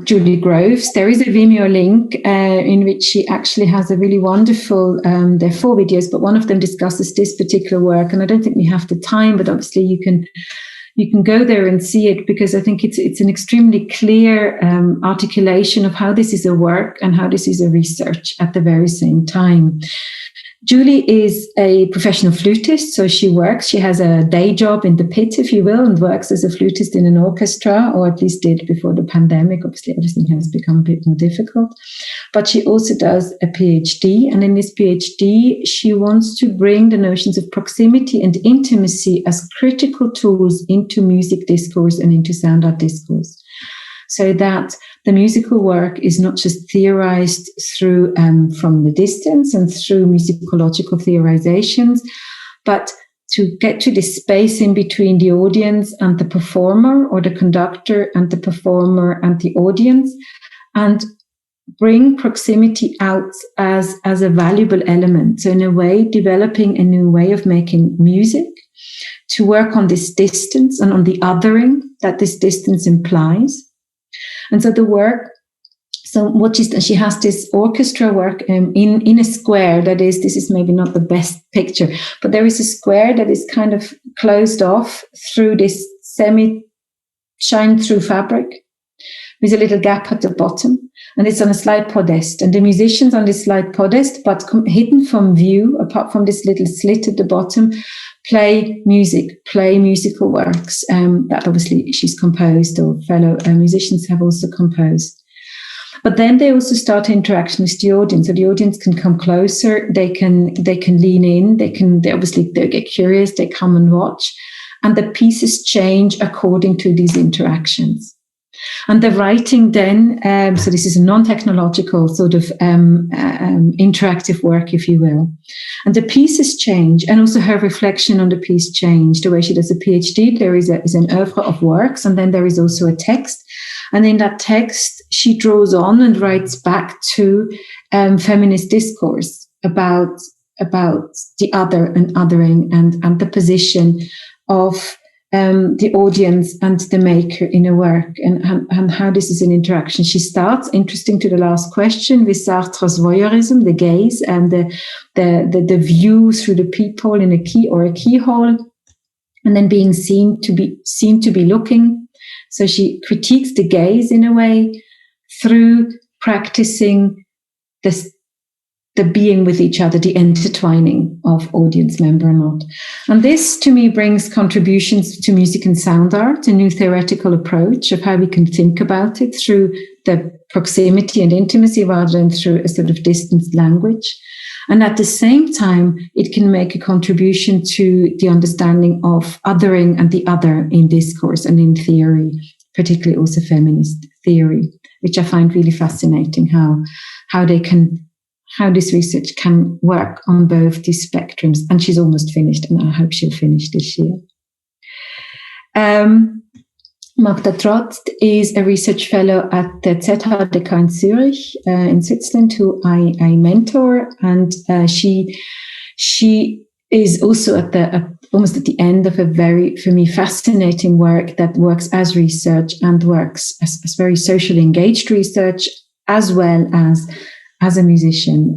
Julie Groves. There is a Vimeo link in which she actually has a really wonderful, there are 4 videos, but one of them discusses this particular work. And I don't think we have the time, but obviously you can go there and see it, because I think it's an extremely clear articulation of how this is a work and how this is a research at the very same time. Julie is a professional flutist, so she has a day job in the pit, if you will, and works as a flutist in an orchestra, or at least did before the pandemic. Obviously, everything has become a bit more difficult. But she also does a PhD, and in this PhD, she wants to bring the notions of proximity and intimacy as critical tools into music discourse and into sound art discourse, so that the musical work is not just theorized through from the distance and through musicological theorizations, but to get to this space in between the audience and the performer, or the conductor and the performer and the audience, and bring proximity out as a valuable element. So in a way, developing a new way of making music to work on this distance and on the othering that this distance implies. And so the work, she has this orchestra work in a square this is maybe not the best picture, but there is a square that is kind of closed off through this shine-through fabric with a little gap at the bottom, and it's on a slide podest. And the musicians on this slide podest, but hidden from view, apart from this little slit at the bottom, play musical works that obviously she's composed, or fellow musicians have also composed. But then they also start interaction with the audience. So the audience can come closer, they can lean in, they get curious, they come and watch, and the pieces change according to these interactions. And the writing then, so this is a non-technological sort of interactive work, if you will. And the pieces change, and also her reflection on the piece change. The way she does a PhD, there is an oeuvre of works, and then there is also a text. And in that text, she draws on and writes back to feminist discourse about the other and othering, and the position of the audience and the maker in a work, and how this is an interaction. She starts, interesting to the last question, with Sartre's voyeurism, the gaze, and the view through the peephole in a keyhole, and then being seen to be looking. So she critiques the gaze in a way through practicing the being with each other, the intertwining of audience member and not. And this, to me, brings contributions to music and sound art, a new theoretical approach of how we can think about it through the proximity and intimacy rather than through a sort of distanced language. And at the same time, it can make a contribution to the understanding of othering and the other in discourse and in theory, particularly also feminist theory, which I find really fascinating, how this research can work on both these spectrums. And she's almost finished, and I hope she'll finish this year. Magda Trott is a research fellow at the ZHDK in Zurich, in Switzerland, who I mentor, and she is also almost at the end of a very, for me, fascinating work that works as research and works as very socially engaged research, as well as a musician.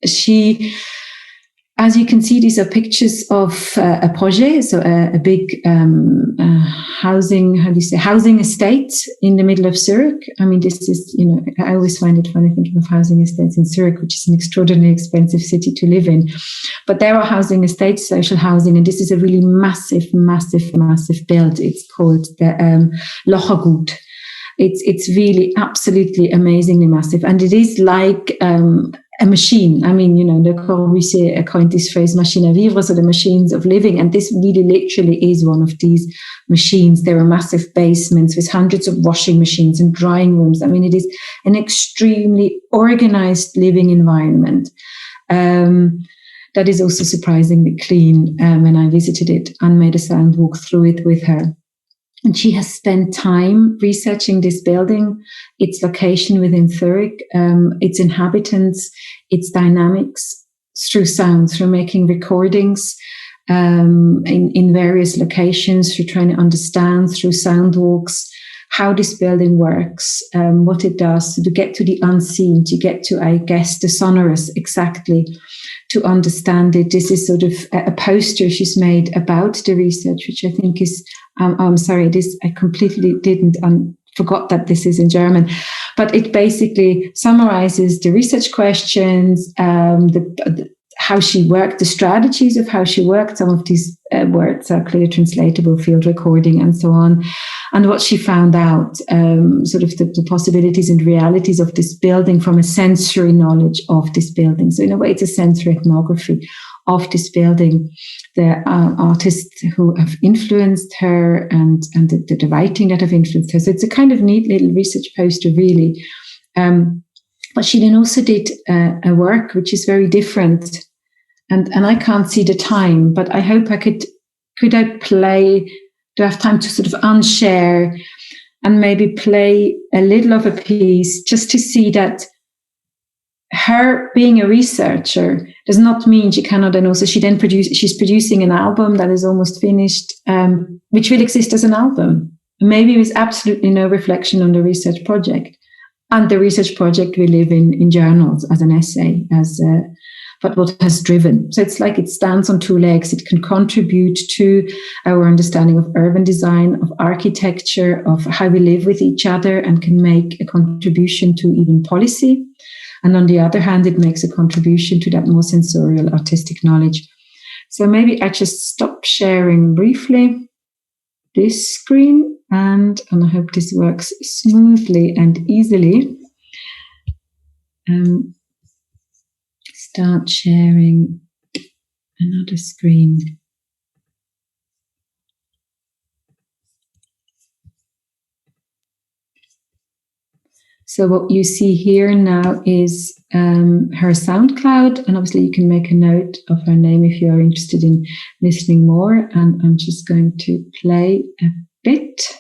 She as you can see, these are pictures of a projet, so a big housing estate in the middle of Zurich. I mean, this is, I always find it funny thinking of housing estates in Zurich, which is an extraordinarily expensive city to live in. But there are housing estates, social housing, and this is a really massive build. It's called the Lochergut. It's really absolutely amazingly massive, and it is like a machine. I mean, Le Corbusier coined this phrase "machine à vivre," so the machines of living, and this really literally is one of these machines. There are massive basements with hundreds of washing machines and drying rooms. I mean, it is an extremely organized living environment. That is also surprisingly clean when I visited it and made a sound walk through it with her. And she has spent time researching this building, its location within Zurich, its inhabitants, its dynamics through sound, through making recordings in various locations, through trying to understand through sound walks how this building works, what it does to get to the unseen, to get to, I guess, the sonorous exactly, to understand it. This is sort of a poster she's made about the research, which I think is, I'm sorry, I completely forgot that this is in German, but it basically summarizes the research questions, how she worked, the strategies of how she worked. Some of these words are clearly translatable, field recording and so on, and what she found out, sort of the possibilities and realities of this building from a sensory knowledge of this building. So in a way, it's a sensory ethnography of this building. The artists who have influenced her and the writing that have influenced her. So it's a kind of neat little research poster, really. But she then also did a work which is very different. And I can't see the time, but I hope I could I play, do I have time to sort of unshare and maybe play a little of a piece just to see that her being a researcher does not mean she cannot, and also she's producing an album that is almost finished, which will exist as an album. Maybe with absolutely no reflection on the research project. And the research project will live in journals as an essay, but what has driven. So it's like it stands on two legs. It can contribute to our understanding of urban design, of architecture, of how we live with each other, and can make a contribution to even policy. And on the other hand, it makes a contribution to that more sensorial artistic knowledge. So maybe I just stop sharing briefly this screen, and I hope this works smoothly and easily. Start sharing another screen. So what you see here now is her SoundCloud, and obviously you can make a note of her name if you are interested in listening more. And I'm just going to play a bit.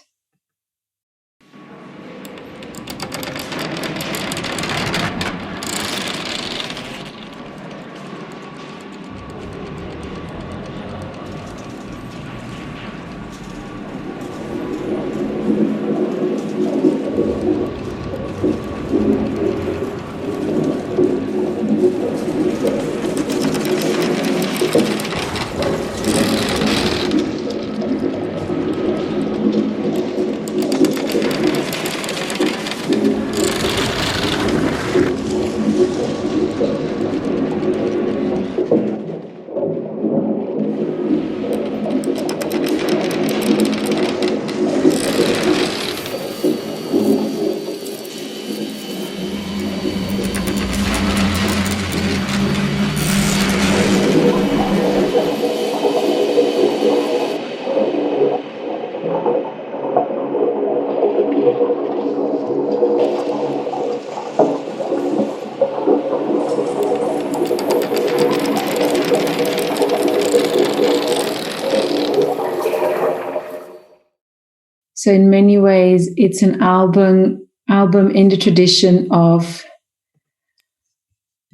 So in many ways, it's an album in the tradition of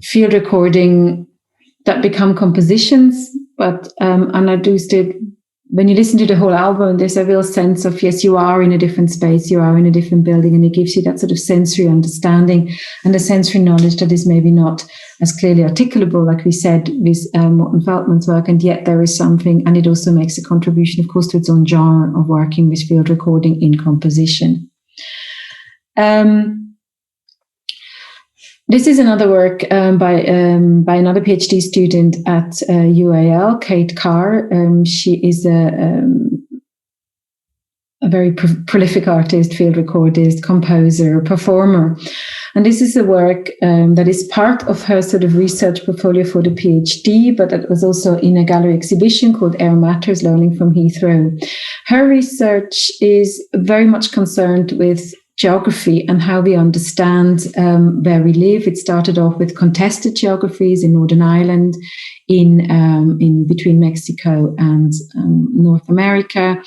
field recording that become compositions. But Anna Dust did when you listen to the whole album, there's a real sense of, yes, you are in a different space, you are in a different building, and it gives you that sort of sensory understanding and a sensory knowledge that is maybe not as clearly articulable, like we said, with Morten Feldman's work, and yet there is something, and it also makes a contribution, of course, to its own genre of working with field recording in composition. This is another work by another PhD student at UAL, Kate Carr. She is a very prolific artist, field recordist, composer, performer. And this is a work that is part of her sort of research portfolio for the PhD, but that was also in a gallery exhibition called Air Matters, Learning from Heathrow. Her research is very much concerned with geography and how we understand where we live. It started off with contested geographies in Northern Ireland, in between Mexico and North America,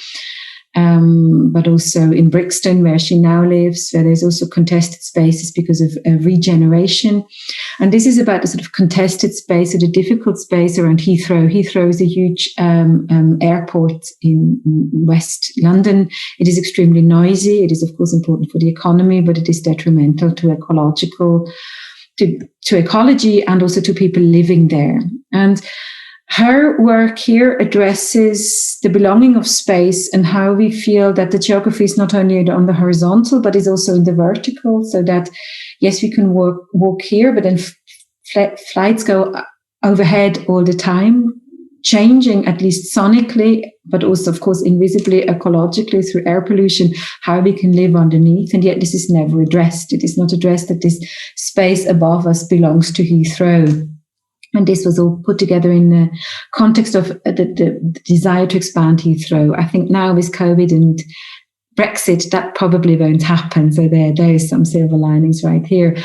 but also in Brixton, where she now lives, where there's also contested spaces because of regeneration. And this is about the sort of contested space or the difficult space around Heathrow. Heathrow is a huge airport in West London. It is extremely noisy. It is, of course, important for the economy, but it is detrimental to ecology and also to people living there. And her work here addresses the belonging of space and how we feel that the geography is not only on the horizontal, but is also in the vertical, so that, yes, we can walk here, but then flights go overhead all the time, changing at least sonically, but also, of course, invisibly, ecologically, through air pollution, how we can live underneath. And yet this is never addressed. It is not addressed that this space above us belongs to Heathrow. And this was all put together in the context of the desire to expand Heathrow. I think now with COVID and Brexit, that probably won't happen. So there is some silver linings right here.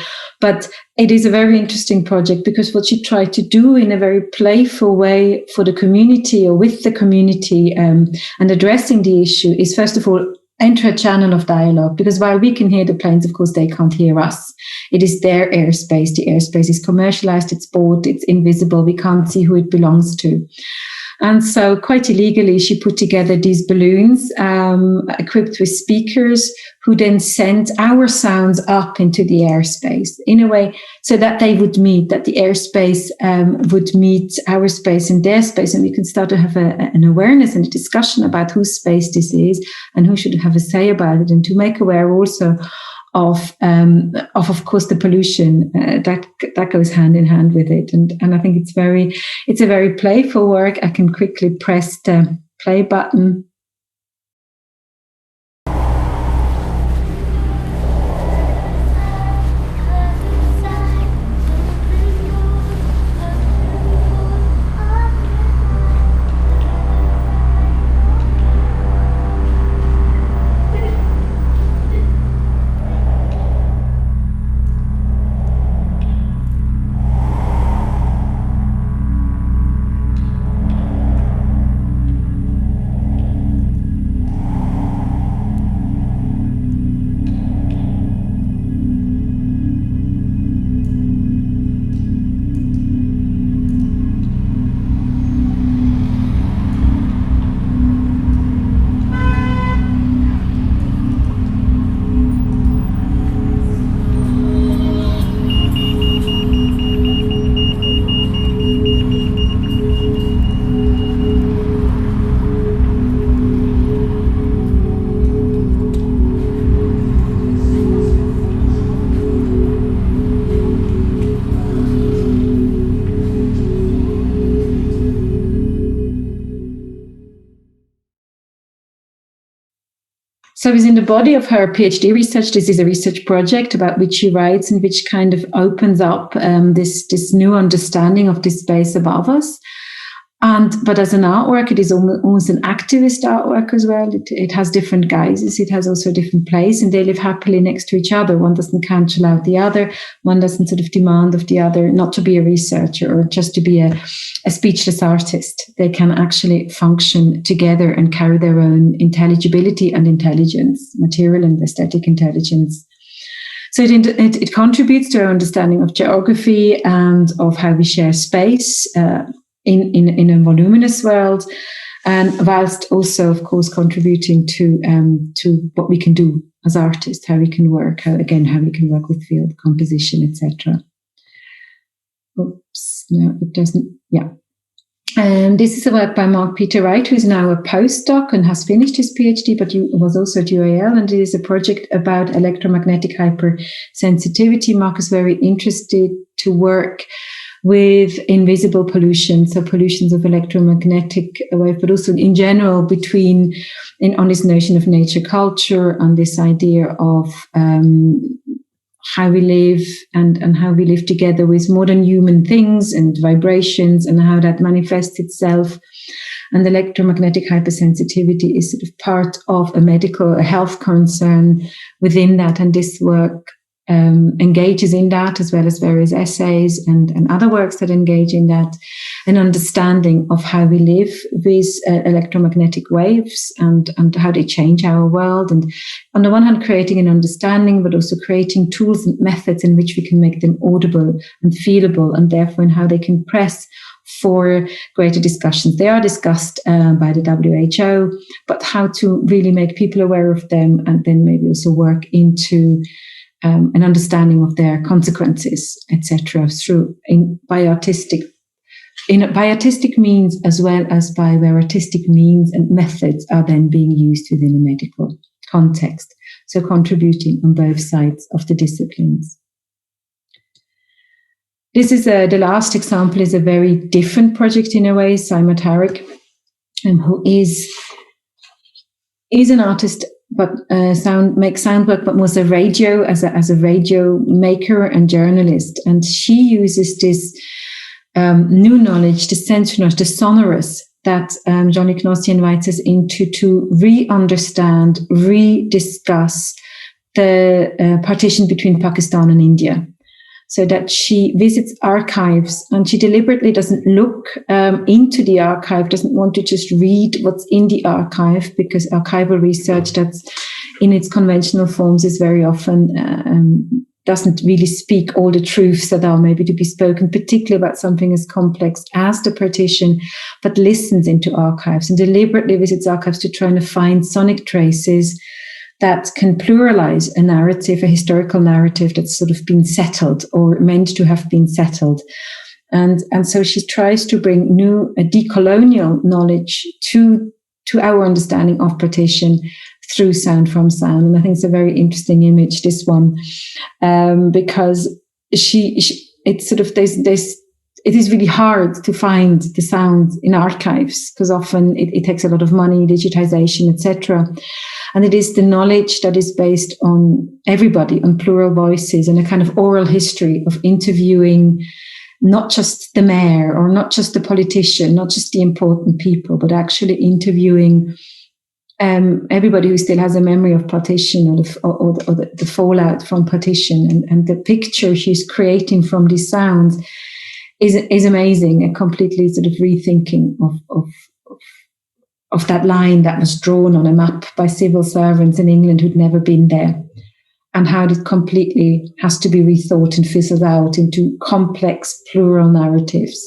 But it is a very interesting project because what she tried to do in a very playful way for the community or with the community and addressing the issue is, first of all, enter a channel of dialogue, because while we can hear the planes, of course, they can't hear us. It is their airspace. The airspace is commercialized, it's bought, it's invisible. We can't see who it belongs to. And so quite illegally, she put together these balloons equipped with speakers who then sent our sounds up into the airspace in a way so that they would meet, that the airspace would meet our space and their space. And we could start to have an awareness and a discussion about whose space this is and who should have a say about it, and to make aware also of course, the pollution that goes hand in hand with it. And I think it's a very playful work. I can quickly press the play button. So within the body of her PhD research, this is a research project about which she writes and which kind of opens up this new understanding of this space above us. But as an artwork, it is almost an activist artwork as well. It has different guises. It has also a different place, and they live happily next to each other. One doesn't cancel out the other. One doesn't sort of demand of the other not to be a researcher or just to be a speechless artist. They can actually function together and carry their own intelligibility and intelligence, material and aesthetic intelligence. So it contributes to our understanding of geography and of how we share space in a voluminous world. and whilst also, of course, contributing to what we can do as artists, how we can work, how we can work with field composition, etc. Oops, no, it doesn't. Yeah. And this is a work by Mark Peter Wright, who's now a postdoc and has finished his PhD, but he was also at UAL, and it is a project about electromagnetic hypersensitivity. Mark is very interested to work with invisible pollution, so pollutions of electromagnetic wave, but also in general on this notion of nature culture, on this idea of how we live and how we live together with modern human things and vibrations, and how that manifests itself. And electromagnetic hypersensitivity is sort of part of a health concern within that. And this work engages in that, as well as various essays and other works that engage in that, an understanding of how we live with electromagnetic waves and how they change our world. And on the one hand, creating an understanding, but also creating tools and methods in which we can make them audible and feelable, and therefore in how they can press for greater discussions. They are discussed by the WHO, but how to really make people aware of them, and then maybe also work into an understanding of their consequences, etc., by artistic means, as well as by where artistic means and methods are then being used within a medical context. So contributing on both sides of the disciplines. This is the last example is a very different project in a way. Simon Tarek, who is an artist, but makes sound work, but was a radio as a radio maker and journalist, and she uses this new knowledge, the sensory knowledge, the sonorous, that Jean-Luc Nossi invites us into to re-understand, re-discuss the partition between Pakistan and India. So that she visits archives, and she deliberately doesn't look into the archive, doesn't want to just read what's in the archive, because archival research that's in its conventional forms is very often doesn't really speak all the truths that are maybe to be spoken, particularly about something as complex as the partition, but listens into archives and deliberately visits archives to try and find sonic traces that can pluralize a narrative, a historical narrative that's sort of been settled or meant to have been settled. And so she tries to bring new decolonial knowledge to our understanding of partition through sound from sound. And I think it's a very interesting image, this one, because it's sort of, it is really hard to find the sound in archives, because often it takes a lot of money, digitization, etc. And it is the knowledge that is based on everybody, on plural voices, and a kind of oral history of interviewing not just the mayor or not just the politician, not just the important people, but actually interviewing everybody who still has a memory of partition or the fallout from partition. And the picture she's creating from these sounds is amazing, a completely sort of rethinking of that line that was drawn on a map by civil servants in England who'd never been there, and how it completely has to be rethought and fizzled out into complex plural narratives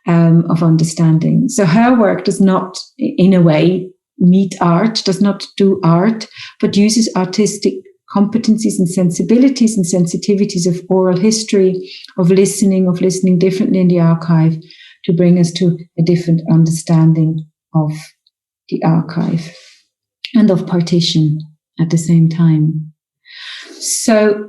of understanding. So her work does not, in a way, meet art, does not do art, but uses artistic competencies and sensibilities and sensitivities of oral history, of listening differently in the archive, to bring us to a different understanding of the archive and of partition at the same time. So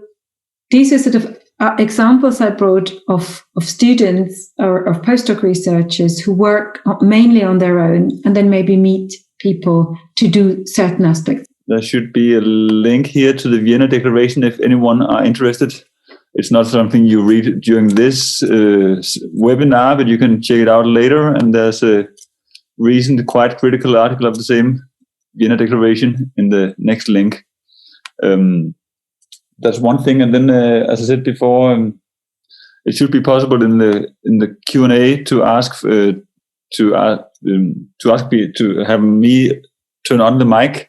these are sort of examples I brought of students or of postdoc researchers who work mainly on their own and then maybe meet people to do certain aspects. There should be a link here to the Vienna Declaration if anyone are interested. It's not something you read during this webinar, but you can check it out later. And there's a recent, quite critical article of the same Vienna Declaration in the next link. That's one thing. And then, as I said before, it should be possible in the Q&A to ask to have me turn on the mic.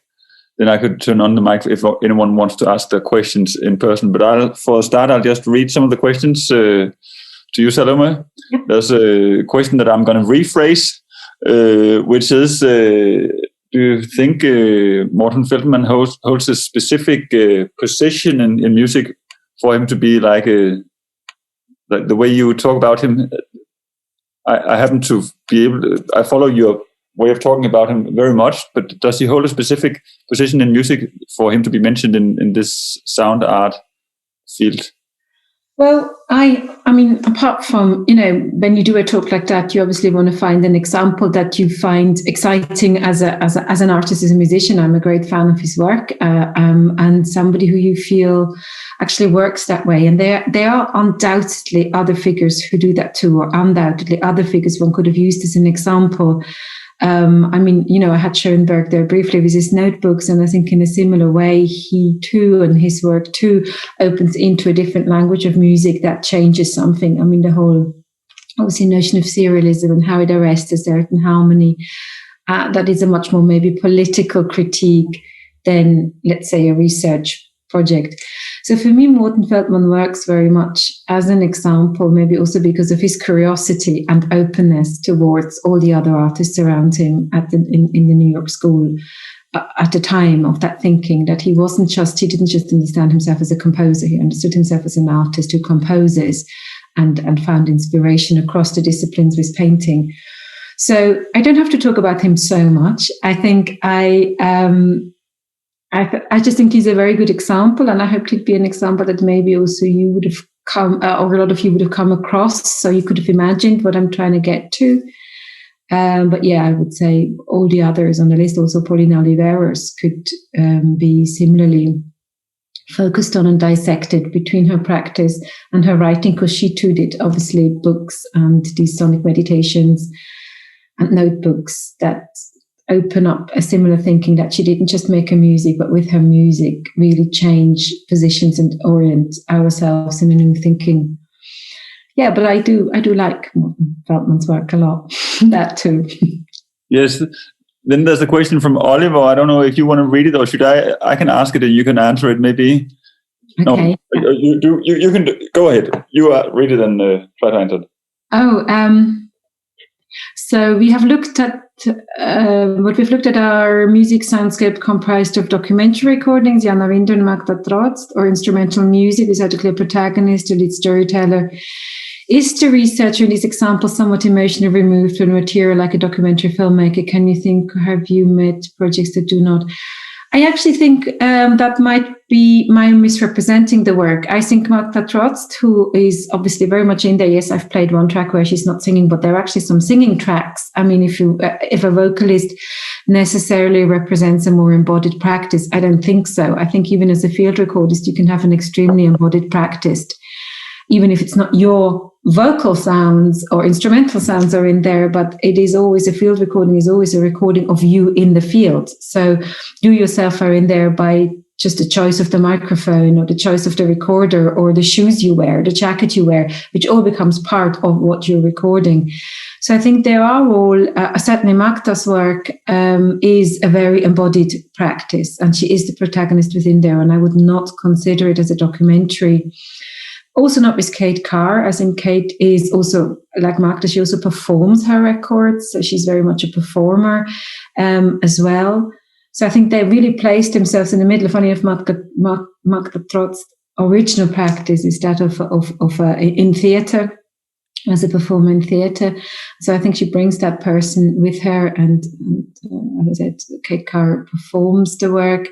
Then I could turn on the mic if anyone wants to ask their questions in person. But for a start, I'll just read some of the questions to you, Salomé. Yep. There's a question that I'm going to rephrase. which is, do you think Morten Feldman holds a specific position in music for him to be like the way you talk about him? I happen to be able to, I follow your way of talking about him very much, but does he hold a specific position in music for him to be mentioned in this sound art field? Well, I mean, apart from, when you do a talk like that, you obviously want to find an example that you find exciting as an artist, as a musician. I'm a great fan of his work, and somebody who you feel actually works that way. And there are undoubtedly other figures who do that too, or undoubtedly other figures one could have used as an example. I had Schoenberg there briefly with his notebooks, and I think in a similar way, he too, and his work too, opens into a different language of music that changes something. I mean, the whole, obviously, notion of serialism and how it arrests a certain harmony, that is a much more maybe political critique than, let's say, a research project. So for me, Morten Feldman works very much as an example, maybe also because of his curiosity and openness towards all the other artists around him in the New York School at the time of that thinking, that he didn't just understand himself as a composer, he understood himself as an artist who composes and found inspiration across the disciplines with painting. So I don't have to talk about him so much. I think I just think he's a very good example, and I hope he'd be an example that maybe also you would have come, or a lot of you would have come across, so you could have imagined what I'm trying to get to. But yeah, I would say all the others on the list, also Paulina Oliveros, could be similarly focused on and dissected between her practice and her writing, because she too did obviously books and these sonic meditations and notebooks that open up a similar thinking, that she didn't just make her music, but with her music really change positions and orient ourselves in a new thinking. Yeah, but I do like Morten Feldman's work a lot. That too. Yes. Then there's a question from Oliver. I don't know if you want to read it, or should I? I can ask it and you can answer it maybe. Okay. No, you do. You can go ahead. You read it and try to answer it. So we have looked at our music soundscape comprised of documentary recordings, Jana Winder and Magda Trotz, or instrumental music without a clear protagonist or lead storyteller. Is the researcher in this example somewhat emotionally removed from material like a documentary filmmaker? Can you think, have you met projects that do not? I actually think that might be my misrepresenting the work. I think Magda Trotz, who is obviously very much in there. Yes, I've played one track where she's not singing, but there are actually some singing tracks. I mean, if a vocalist necessarily represents a more embodied practice, I don't think so. I think even as a field recordist, you can have an extremely embodied practice, even if it's not your vocal sounds or instrumental sounds are in there, but it is always, a field recording is always a recording of you in the field. So you yourself are in there by just the choice of the microphone or the choice of the recorder or the shoes you wear, the jacket you wear, which all becomes part of what you're recording. So I think there are all, certainly Magda's work is a very embodied practice, and she is the protagonist within there. And I would not consider it as a documentary. Also not with Kate Carr, as in Kate is also, like Magda, she also performs her records. So she's very much a performer as well. So I think they really placed themselves in the middle. Funny enough, Magda Trotz's original practice is that of in theatre, as a performer in theatre. So I think she brings that person with her, and as I said, Kate Carr performs the work.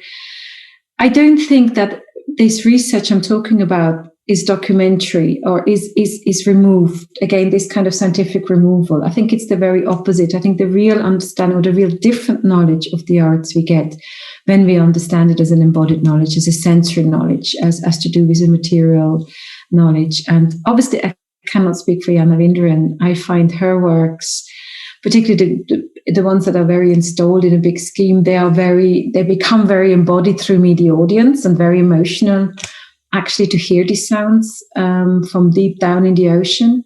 I don't think that this research I'm talking about is documentary or is removed. Again, this kind of scientific removal. I think it's the very opposite. I think the real understanding or the real different knowledge of the arts we get when we understand it as an embodied knowledge, as a sensory knowledge, as to do with a material knowledge. And obviously, I cannot speak for Jana Winder, and I find her works, particularly the ones that are very installed in a big scheme, they become very embodied through me, the audience, and very emotional, actually, to hear these sounds from deep down in the ocean.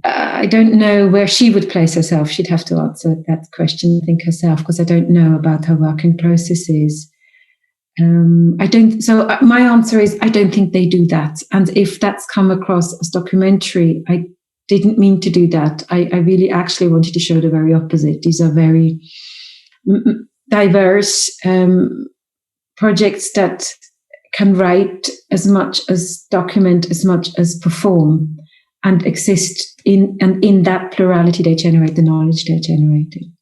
I don't know where she would place herself. She'd have to answer that question, I think, herself, because I don't know about her working processes. So my answer is, I don't think they do that. And if that's come across as documentary, I didn't mean to do that. I really actually wanted to show the very opposite. These are very diverse projects that can write as much as document, as much as perform, and exist in that plurality they generate the knowledge they're generating.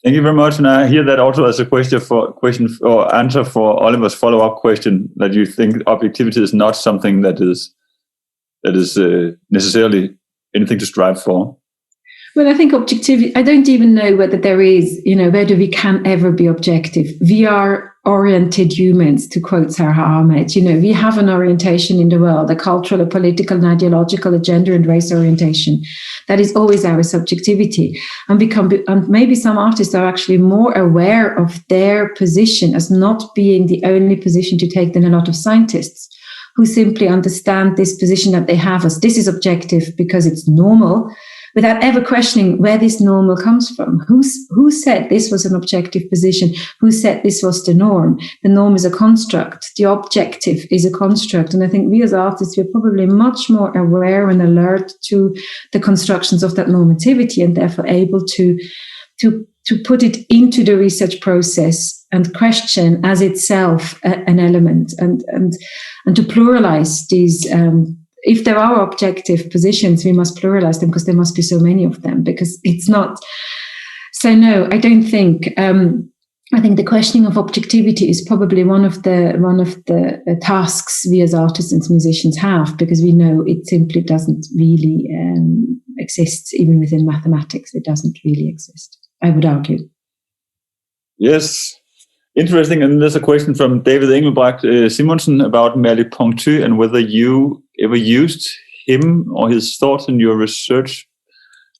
Thank you very much, and I hear that also as a question or answer for Oliver's follow-up question, that you think objectivity is not something that is necessarily anything to strive for. Well, I think objectivity, I don't even know whether there is, whether we can ever be objective. We are oriented humans, to quote Sarah Ahmed. We have an orientation in the world, a cultural, a political, an ideological, a gender and race orientation. That is always our subjectivity. And maybe some artists are actually more aware of their position as not being the only position to take than a lot of scientists, who simply understand this position that they have as this is objective because it's normal, without ever questioning where this normal comes from. Who said this was an objective position? Who said this was the norm? The norm is a construct. The objective is a construct. And I think we as artists, we're probably much more aware and alert to the constructions of that normativity, and therefore able to put it into the research process and question as itself an element, and to pluralize these. If there are objective positions, we must pluralize them, because there must be so many of them, because it's not. So no, I don't think. I think the questioning of objectivity is probably one of the tasks we as artists and musicians have, because we know it simply doesn't really exist. Even within mathematics, it doesn't really exist, I would argue. Yes. Interesting. And there's a question from David Engelbrecht Simonsen about Merleau-Ponty, and whether you ever used him or his thoughts in your research,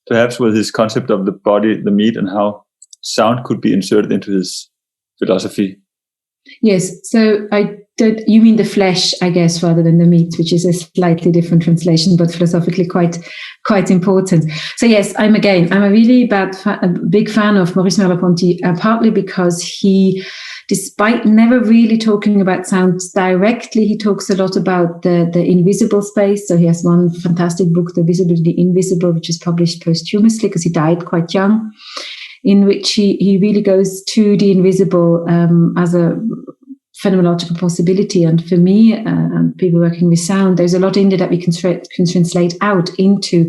perhaps with his concept of the body, the meat, and how sound could be inserted into his philosophy. Yes. So you mean the flesh, I guess, rather than the meat, which is a slightly different translation, but philosophically quite important. So yes, I'm a really big fan of Maurice Merleau-Ponty, partly because he, despite never really talking about sound directly, he talks a lot about the invisible space. So he has one fantastic book, The Visible, the Invisible, which is published posthumously because he died quite young, in which he really goes to the invisible as a phenomenological possibility. And for me, and people working with sound, there's a lot in there that we can translate out into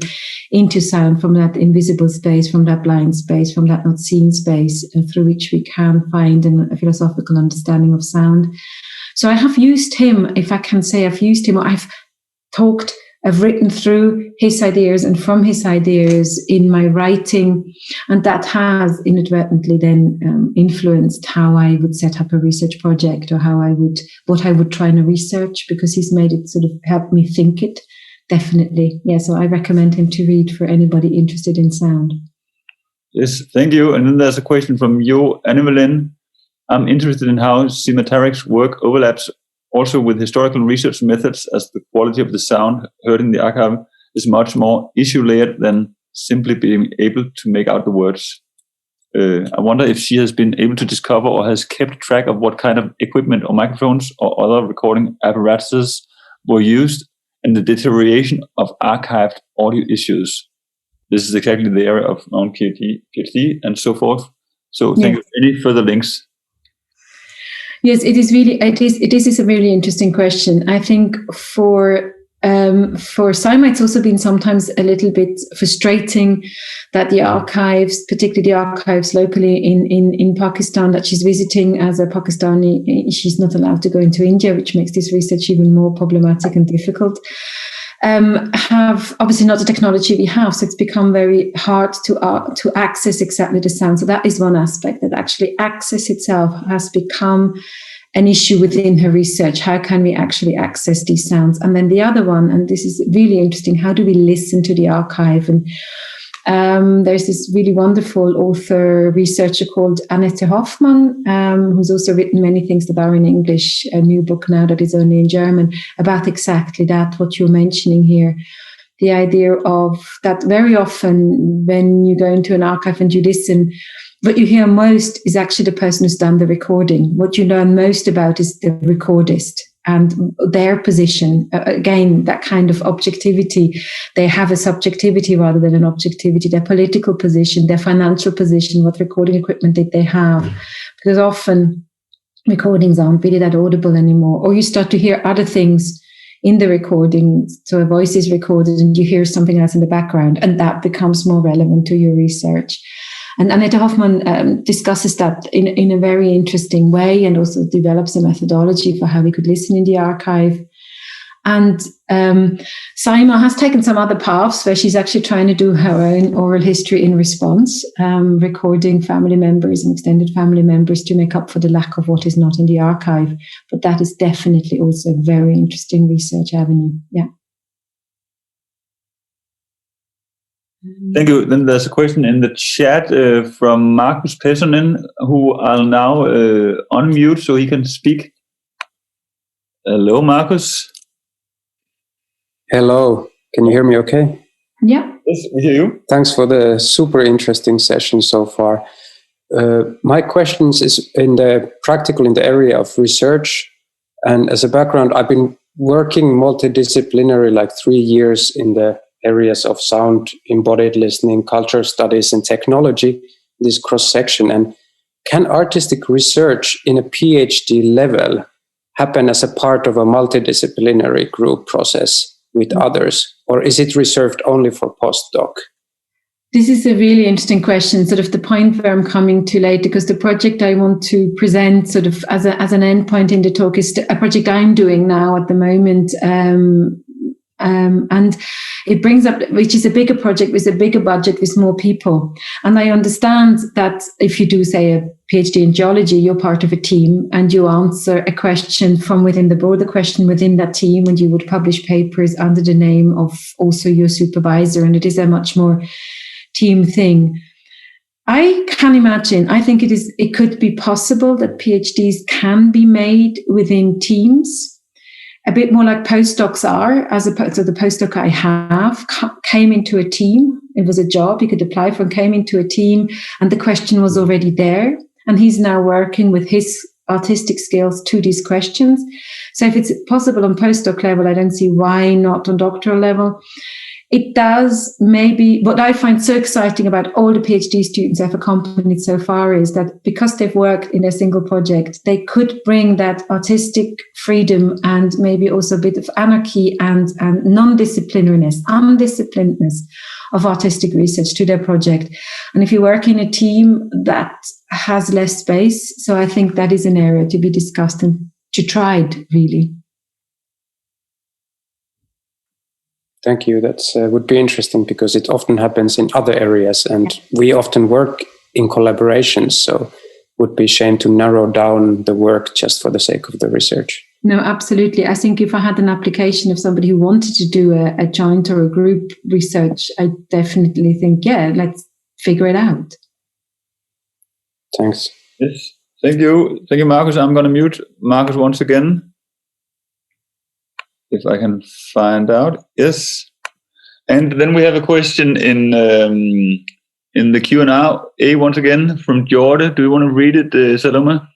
sound, from that invisible space, from that blind space, from that not seen space, through which we can find a philosophical understanding of sound. So I have used him, if I can say I've used him, or I've written through his ideas and from his ideas in my writing, and that has inadvertently then influenced how I would set up a research project, or what I would try in a research, because he's made it sort of help me think it. Definitely. Yeah, so I recommend him to read for anybody interested in sound. Yes, thank you. And then there's a question from Jo Annevelin. I'm interested in how Simataric's work overlaps also with historical research methods, as the quality of the sound heard in the archive is much more issue-layered than simply being able to make out the words. I wonder if she has been able to discover or has kept track of what kind of equipment or microphones or other recording apparatuses were used in the deterioration of archived audio issues. This is exactly the area of my own PhD and so forth. So thank you. Any further links? Yes, it is a really interesting question. I think for Saima, it's also been sometimes a little bit frustrating that the archives, particularly the archives locally in Pakistan that she's visiting as a Pakistani, she's not allowed to go into India, which makes this research even more problematic and difficult. Have obviously not the technology we have, so it's become very hard to access exactly the sound. So that is one aspect, that actually access itself has become an issue within her research. How can we actually access these sounds? And then the other one, and this is really interesting, how do we listen to the archive? And there's this really wonderful author, researcher called Annette Hoffmann, who's also written many things that are in English, a new book now that is only in German, about exactly that, what you're mentioning here. The idea of that very often when you go into an archive and you listen, what you hear most is actually the person who's done the recording. What you learn most about is the recordist. and their position. Again, that kind of objectivity. They have a subjectivity rather than an objectivity. Their political position, their financial position, what recording equipment did they have? Because often recordings aren't really that audible anymore, or you start to hear other things in the recording. So a voice is recorded and you hear something else in the background, and that becomes more relevant to your research. And Annette Hoffmann discusses that in a very interesting way, and also develops a methodology for how we could listen in the archive. And Saima has taken some other paths where she's actually trying to do her own oral history in response, recording family members and extended family members to make up for the lack of what is not in the archive. But that is definitely also a very interesting research avenue. Yeah. Thank you. Then there's a question in the chat from Markus Pessonen, who I'll now unmute so he can speak. Hello, Markus. Hello. Can you hear me okay? Yeah. Yes, we hear you. Thanks for the super interesting session so far. My questions is in the area of research. And as a background, I've been working multidisciplinary like 3 years in the areas of sound, embodied listening, culture studies, and technology, this cross-section. And can artistic research in a PhD level happen as a part of a multidisciplinary group process with others, or is it reserved only for postdoc? This is a really interesting question, sort of the point where I'm coming to later, because the project I want to present sort of as an endpoint in the talk is a project I'm doing now at the moment. And it brings up, which is a bigger project with a bigger budget with more people. And I understand that if you do, say, a PhD in geology, you're part of a team and you answer a question from within the broader question within that team, and you would publish papers under the name of also your supervisor. And it is a much more team thing. I can imagine, I think it could be possible that PhDs can be made within teams. A bit more like postdocs are, as opposed to the postdoc I have came into a team. It was a job he could apply for, and came into a team, and the question was already there. And he's now working with his artistic skills to these questions. So if it's possible on postdoc level, I don't see why not on doctoral level. It does. Maybe what I find so exciting about all the PhD students I've accompanied so far is that because they've worked in a single project, they could bring that artistic freedom and maybe also a bit of anarchy and undisciplinedness of artistic research to their project. And if you work in a team, that has less space. So I think that is an area to be discussed and to tried, really. Thank you. That would be interesting because it often happens in other areas and we often work in collaborations. So it would be a shame to narrow down the work just for the sake of the research. No, absolutely. I think if I had an application of somebody who wanted to do a joint or a group research, I definitely think, yeah, let's figure it out. Thanks. Yes. Thank you. Thank you, Markus. I'm going to mute Markus once again. If I can find out. Yes. And then we have a question in the Q&A once again from Jordan. Do you want to read it, Salomé?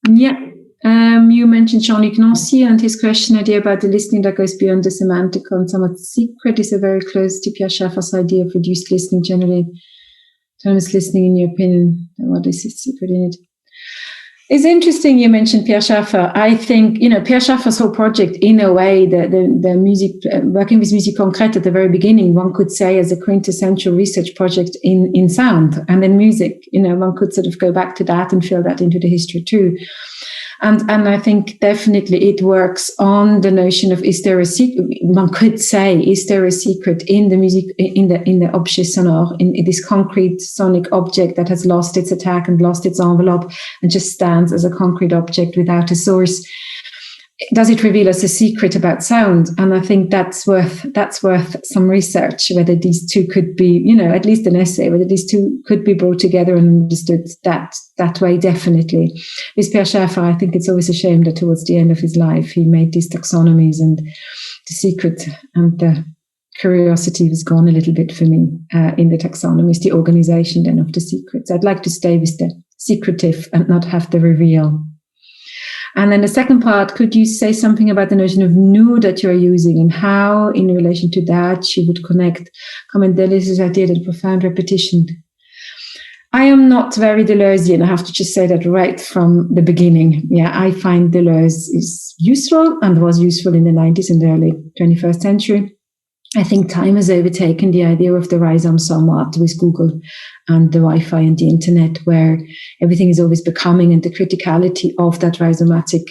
Yeah. You mentioned Jean-Luc Nancy and his question idea about the listening that goes beyond the semantical and somewhat secret is a very close to Pierre Schaeffer's idea of reduced listening generally. Autonomous listening, in your opinion, what is the secret in it? It's interesting you mentioned Pierre Schaeffer. I think, Pierre Schaeffer's whole project, in a way, the music, working with Musikkonservatorium at the very beginning, one could say as a quintessential research project in sound and in music. One could sort of go back to that and fill that into the history too. And I think definitely it works on the notion of, is there a secret? One could say, is there a secret in the music, in the objet sonore, in this concrete sonic object that has lost its attack and lost its envelope and just stands as a concrete object without a source? Does it reveal us a secret about sound? And I think that's worth some research, whether these two could be, at least an essay, whether these two could be brought together and understood that way, definitely. With Pierre Schaeffer, I think it's always a shame that towards the end of his life, he made these taxonomies and the secret and the curiosity was gone a little bit for me in the taxonomies, the organization then of the secrets. I'd like to stay with the secretive and not have the reveal. And then the second part, could you say something about the notion of nu that you're using and how, in relation to that, she would connect Deleuze's idea that profound repetition? I am not very Deleuzean. I have to just say that right from the beginning. Yeah, I find Deleuze is useful and was useful in the 90s and the early 21st century. I think time has overtaken the idea of the rhizome somewhat with Google and the Wi-Fi and the internet, where everything is always becoming, and the criticality of that rhizomatic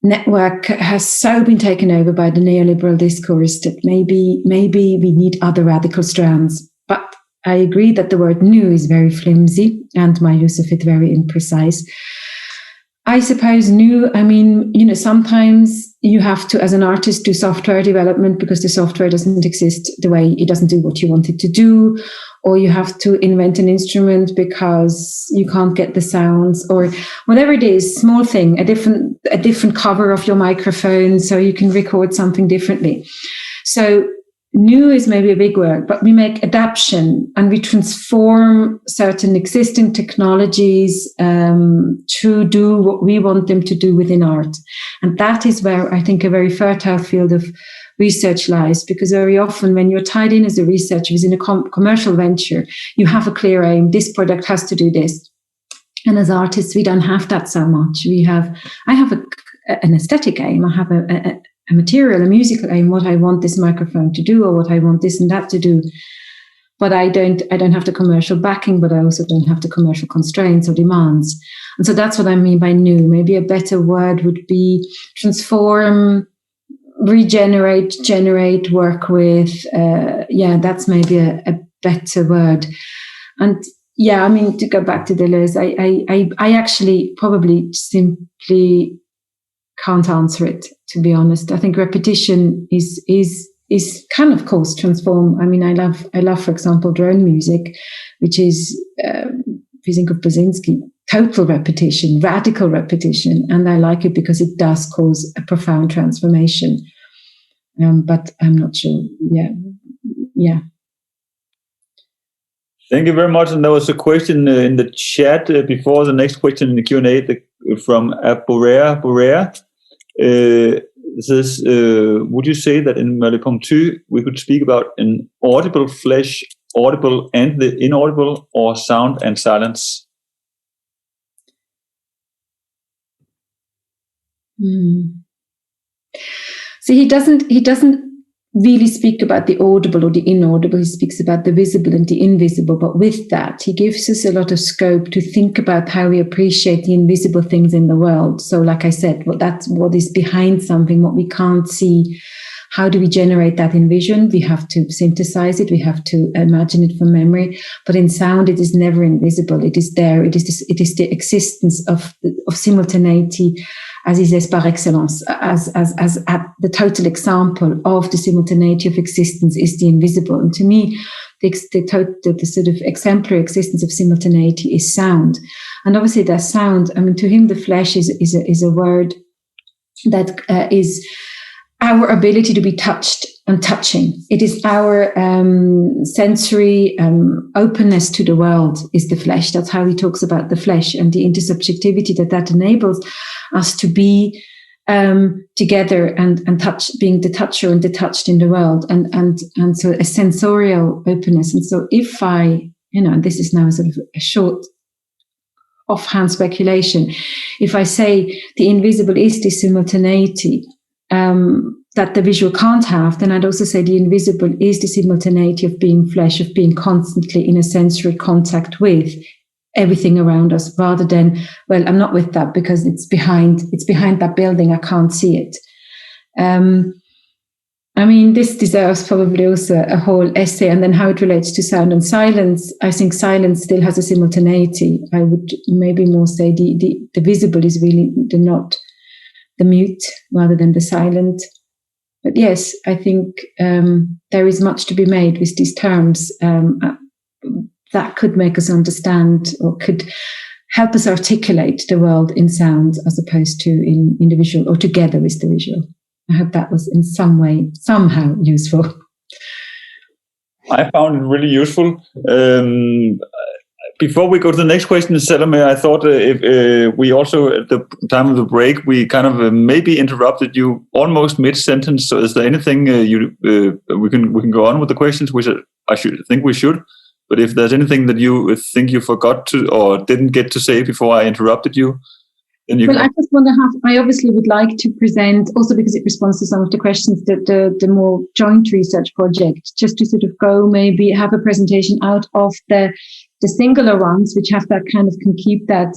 network has so been taken over by the neoliberal discourse that maybe we need other radical strands. But I agree that the word nu is very flimsy and my use of it very imprecise. I suppose nu, sometimes you have to, as an artist, do software development because the software doesn't exist the way it doesn't do what you want it to do, or you have to invent an instrument because you can't get the sounds, or whatever it is, small thing, a different cover of your microphone so you can record something differently. So new is maybe a big word, but we make adaptation and we transform certain existing technologies to do what we want them to do within art. And that is where I think a very fertile field of research lies, because very often when you're tied in as a researcher within a commercial venture, you have a clear aim. This product has to do this. And as artists, we don't have that so much. I have an aesthetic aim. I have a material, a musical aim, what I want this microphone to do or what I want this and that to do. But I don't have the commercial backing, but I also don't have the commercial constraints or demands. And so that's what I mean by new. Maybe a better word would be transform, regenerate, generate, work with. That's maybe a better word. And to go back to Deleuze, I actually probably simply can't answer it, to be honest. I think repetition is can, of course, transform. I love, for example, drone music, which is, if you think of Brzezinski, total repetition, radical repetition. And I like it because it does cause a profound transformation. But I'm not sure. Yeah. Thank you very much. And there was a question in the chat before the next question in the Q&A from Borea. Says, would you say that in Merleau-Ponty we could speak about an audible flesh, audible and the inaudible, or sound and silence? See, he doesn't really speak about the audible or the inaudible. He speaks about the visible and the invisible. But with that, he gives us a lot of scope to think about how we appreciate the invisible things in the world. So like I said, that's what is behind something, what we can't see. How do we generate that in vision? We have to synthesize it. We have to imagine it from memory. But in sound, it is never invisible. It is there. It is the existence of simultaneity, as he says, par excellence, as at the total example of the simultaneity of existence is the invisible. And to me, the sort of exemplary existence of simultaneity is sound. And obviously that sound, to him, the flesh is a word that is our ability to be touched and touching. It is our sensory openness to the world is the flesh. That's how he talks about the flesh and the intersubjectivity that enables us to be together and touch, being the toucher and the touched in the world, and so a sensorial openness. And so if I, this is now sort of a short offhand speculation, if I say the invisible is the simultaneity that the visual can't have, then I'd also say the invisible is the simultaneity of being flesh, of being constantly in a sensory contact with everything around us, rather than, well, I'm not with that because it's behind that building, I can't see it. This deserves probably also a whole essay, and then how it relates to sound and silence. I think silence still has a simultaneity. I would maybe more say the visible is really the mute rather than the silent. But yes, I think there is much to be made with these terms that could make us understand or could help us articulate the world in sound as opposed to in the visual, or together with the visual. I hope that was in some way, somehow useful. I found it really useful Before we go to the next question, Salomé, I thought if we also, at the time of the break, we kind of maybe interrupted you almost mid-sentence. So is there anything we can go on with the questions, which I think we should. But if there's anything that you think you forgot to or didn't get to say before I interrupted you, then you can. I just want to I obviously would like to present, also because it responds to some of the questions, the more joint research project, just to sort of go maybe have a presentation out of the singular ones, which have that kind of can keep that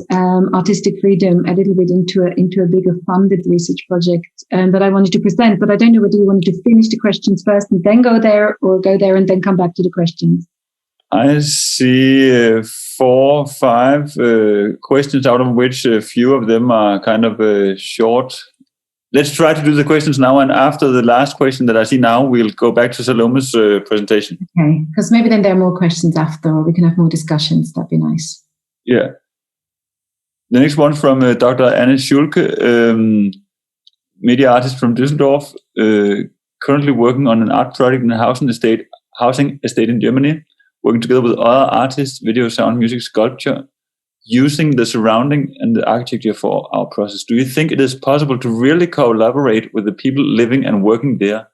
artistic freedom a little bit into a bigger funded research project that I wanted to present. But I don't know whether you wanted to finish the questions first and then go there, or go there and then come back to the questions. I see 4, 5 questions, out of which a few of them are kind of short. Let's try to do the questions now, and after the last question that I see now, we'll go back to Salomé's presentation. Okay, because maybe then there are more questions after, or we can have more discussions. That'd be nice. Yeah. The next one from Dr. Anne Schulke, media artist from Düsseldorf, currently working on an art project in a housing estate in Germany, working together with other artists, video, sound, music, sculpture, using the surrounding and the architecture for our process. Do you think it is possible to really collaborate with the people living and working there?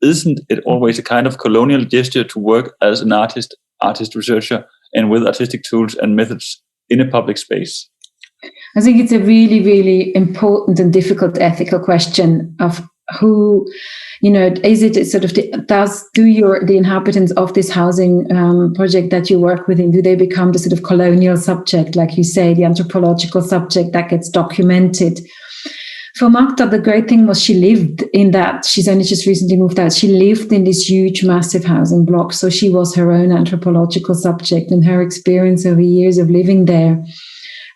Isn't it always a kind of colonial gesture to work as an artist researcher, and with artistic tools and methods in a public space? I think it's a really, really important and difficult ethical question of who, is it sort of the inhabitants of this housing project that you work with, do they become the sort of colonial subject, like you say, the anthropological subject that gets documented? For Magda, the great thing was she lived in that. She's only just recently moved out. She lived in this huge, massive housing block. So she was her own anthropological subject, and her experience over years of living there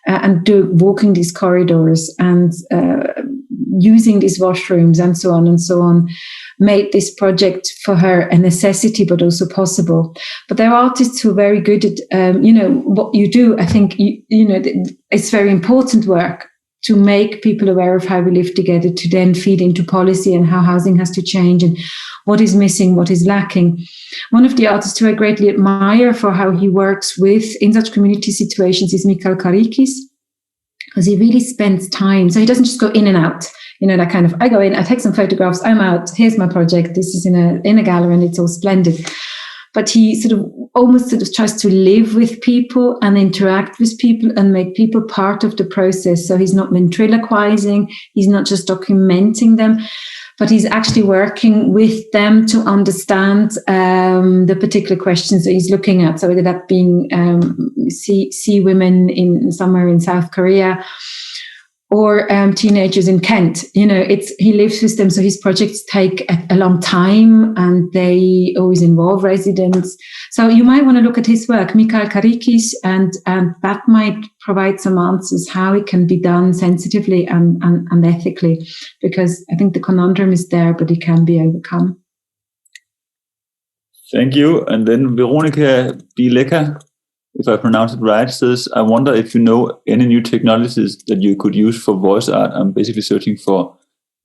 and walking these corridors and using these washrooms and so on, made this project for her a necessity, but also possible. But there are artists who are very good at, what you do. I think, it's very important work to make people aware of how we live together, to then feed into policy and how housing has to change and what is missing, what is lacking. One of the artists who I greatly admire for how he works in such community situations is Michael Karikis, because he really spends time. So he doesn't just go in and out, that kind of, I go in, I take some photographs, I'm out, here's my project, this is in a gallery and it's all splendid. But he almost tries to live with people and interact with people and make people part of the process. So he's not ventriloquizing, he's not just documenting them, but he's actually working with them to understand the particular questions that he's looking at. So whether that being see women somewhere in South Korea, or teenagers in Kent, he lives with them. So his projects take a long time, and they always involve residents. So you might want to look at his work, Michael Karikis, and that might provide some answers how it can be done sensitively and ethically, because I think the conundrum is there, but it can be overcome. Thank you. And then Veronica Bileka, if I pronounce it right, says, I wonder if you know any new technologies that you could use for voice art. I'm basically searching for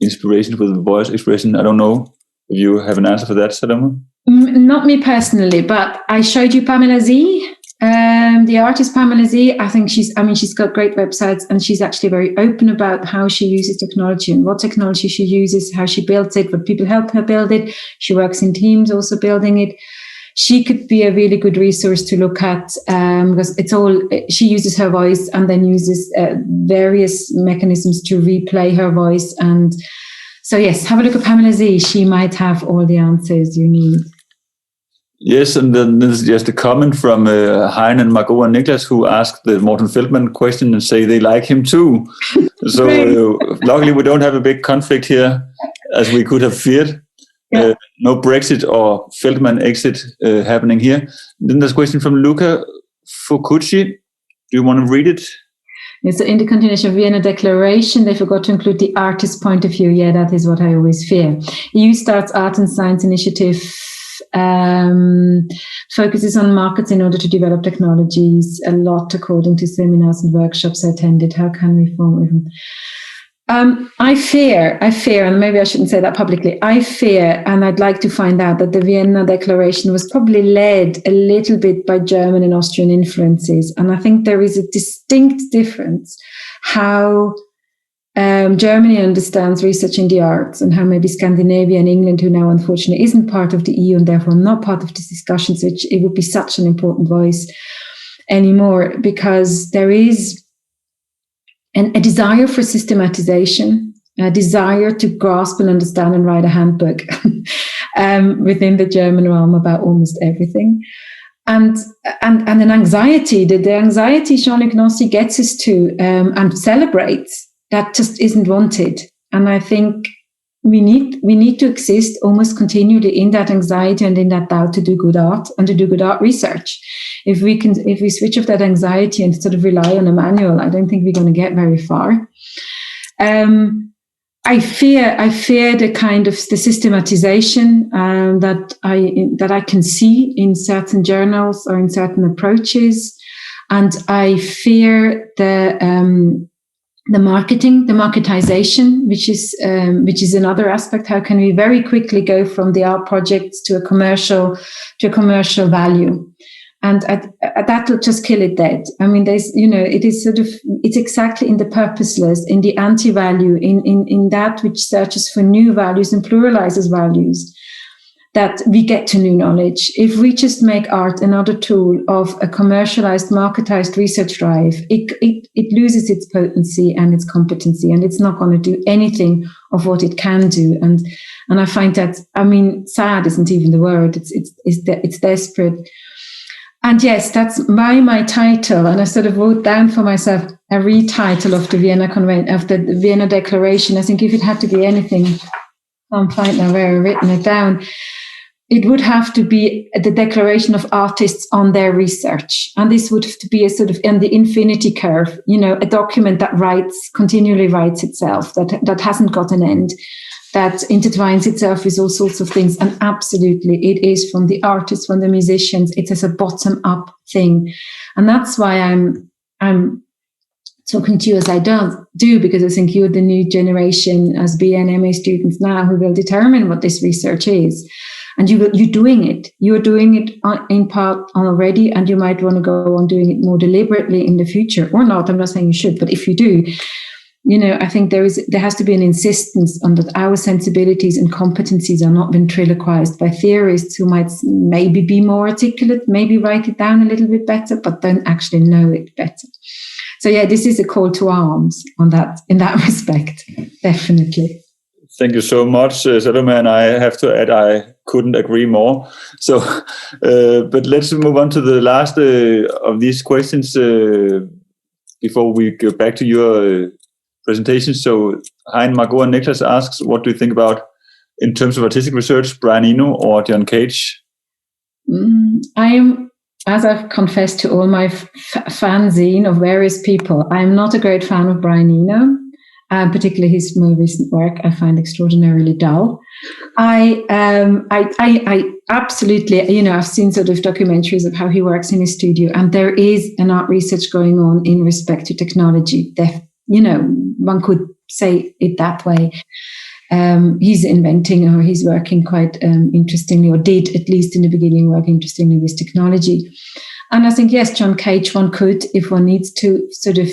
inspiration with voice expression. I don't know if you have an answer for that, Salomé. Not me personally, but I showed you Pamela Z, the artist Pamela Z. I think she's got great websites, and she's actually very open about how she uses technology and what technology she uses, how she builds it, what people help her build it. She works in teams also building it. She could be a really good resource to look at, because she uses her voice and then uses various mechanisms to replay her voice. And so, yes, have a look at Pamela Z. She might have all the answers you need. Yes, and then there's just a comment from Hein and Margot and Niklas, who asked the Morten Feldman question and say they like him too. So luckily we don't have a big conflict here, as we could have feared. Yeah. No Brexit or Feldman exit happening here. Then there's a question from Luca Fukuchi. Do you want to read it? Yes, so in the continuation of Vienna Declaration, they forgot to include the artist's point of view. Yeah, that is what I always fear. EU starts Art and Science Initiative, focuses on markets in order to develop technologies, a lot according to seminars and workshops I attended. How can we form even? I fear, and maybe I shouldn't say that publicly, I fear, and I'd like to find out, that the Vienna Declaration was probably led a little bit by German and Austrian influences. And I think there is a distinct difference how Germany understands research in the arts, and how maybe Scandinavia and England, who now unfortunately isn't part of the EU and therefore not part of this discussion, so it would be such an important voice anymore, because there is a desire for systematization, a desire to grasp and understand and write a handbook within the German realm about almost everything. And an anxiety, the anxiety Jean-Luc Nancy gets us to and celebrates, that just isn't wanted. And I think we need to exist almost continually in that anxiety and in that doubt to do good art and to do good art research. If we switch off that anxiety and sort of rely on a manual, I don't think we're going to get very far. I fear the kind of the systematization that I can see in certain journals or in certain approaches, and I fear the marketization, which is another aspect. How can we very quickly go from the art projects to a commercial value? And that will just kill it dead. I mean, it's exactly in the purposeless, in the anti-value, in that which searches for new values and pluralizes values, that we get to new knowledge. If we just make art another tool of a commercialized, marketized research drive, it loses its potency and its competency, and it's not going to do anything of what it can do. And I find that, I mean, sad isn't even the word. It's desperate. And yes, that's my title. And I sort of wrote down for myself a retitle of the Vienna Declaration. I think if it had to be anything, I'm fine now where I've written it down, it would have to be the declaration of artists on their research. And this would have to be a sort of in the infinity curve, a document that continually writes itself, that hasn't got an end, that intertwines itself with all sorts of things. And absolutely, it is from the artists, from the musicians. It is a bottom-up thing. And that's why I'm talking to you as I do, because I think you're the new generation as BA and MA students now who will determine what this research is. And you're doing it. You're doing it in part already, and you might want to go on doing it more deliberately in the future, or not. I'm not saying you should, but if you do, I think there has to be an insistence on that our sensibilities and competencies are not ventriloquized by theorists who might maybe be more articulate, maybe write it down a little bit better, but don't actually know it better. So yeah, this is a call to arms in that respect, definitely. Thank you so much, Salomé, and I have to add, I couldn't agree more. So, but let's move on to the last of these questions before we go back to your presentation. So, Hein, Margot, and Niklas asks, what do you think about, in terms of artistic research, Brian Eno or John Cage? As I've confessed to all my fanzine of various people, I'm not a great fan of Brian Eno. Particularly his more recent work, I find extraordinarily dull. I absolutely, I've seen sort of documentaries of how he works in his studio, and there is an art research going on in respect to technology. One could say it that way. He's inventing, or he's working quite interestingly, or did at least in the beginning work interestingly with technology. And I think, yes, John Cage, one could, if one needs to, sort of.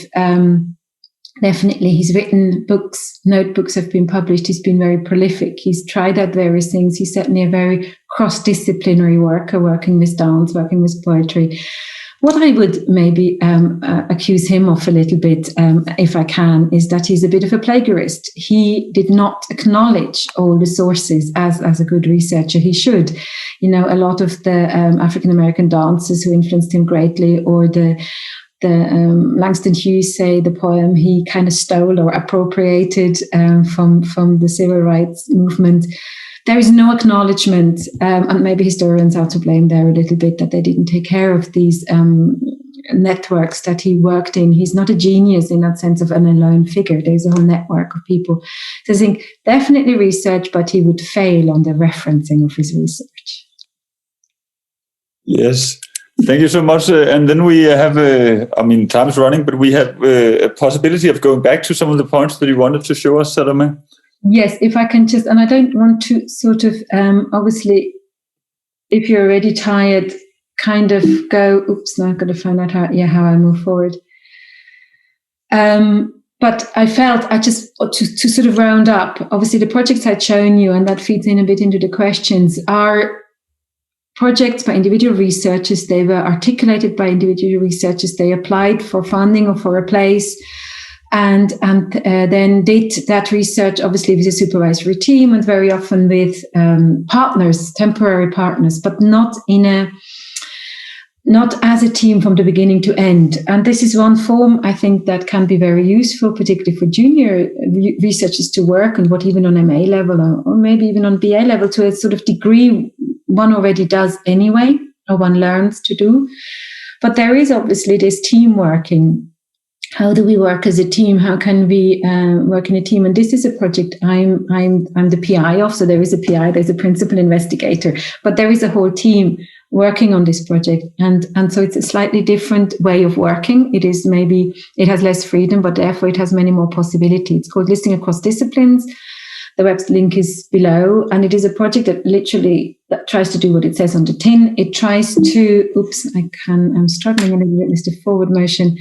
Definitely, he's written books, notebooks have been published. He's been very prolific. He's tried out various things. He's certainly a very cross-disciplinary worker, working with dance, working with poetry. What I would maybe accuse him of a little bit, if I can, is that he's a bit of a plagiarist. He did not acknowledge all the sources as a good researcher. He should. A lot of the African-American dancers who influenced him greatly, or the Langston Hughes say the poem he kind of stole or appropriated from the civil rights movement. There is no acknowledgement, and maybe historians are to blame there a little bit, that they didn't take care of these networks that he worked in. He's not a genius in that sense of an alone figure. There's a whole network of people. So I think definitely research, but he would fail on the referencing of his research. Yes. Thank you so much. And then we have, time is running, but we have a possibility of going back to some of the points that you wanted to show us, Salomé. Yes, if I can just, and I don't want to sort of, obviously, if you're already tired, kind of go, now I've got to find out how I move forward. But I felt to sort of round up, obviously the projects I'd shown you, and that feeds in a bit into the questions, are projects by individual researchers. They were articulated by individual researchers. They applied for funding or for a place and then did that research, obviously with a supervisory team and very often with partners, temporary partners, but not as a team from the beginning to end. And this is one form, I think, that can be very useful, particularly for junior researchers to work on, what even on MA level or maybe even on BA level, to a sort of degree one already does anyway, or one learns to do. But there is obviously this team working. How do we work as a team? How can we work in a team? And this is a project I'm the PI of. So there is a PI, there's a principal investigator, but there is a whole team working on this project. And so it's a slightly different way of working. It has less freedom, but therefore it has many more possibilities. It's called Listening Across Disciplines. The web link is below, and it is a project that tries to do what it says on the tin. It tries to, I'm struggling a little bit with the forward motion.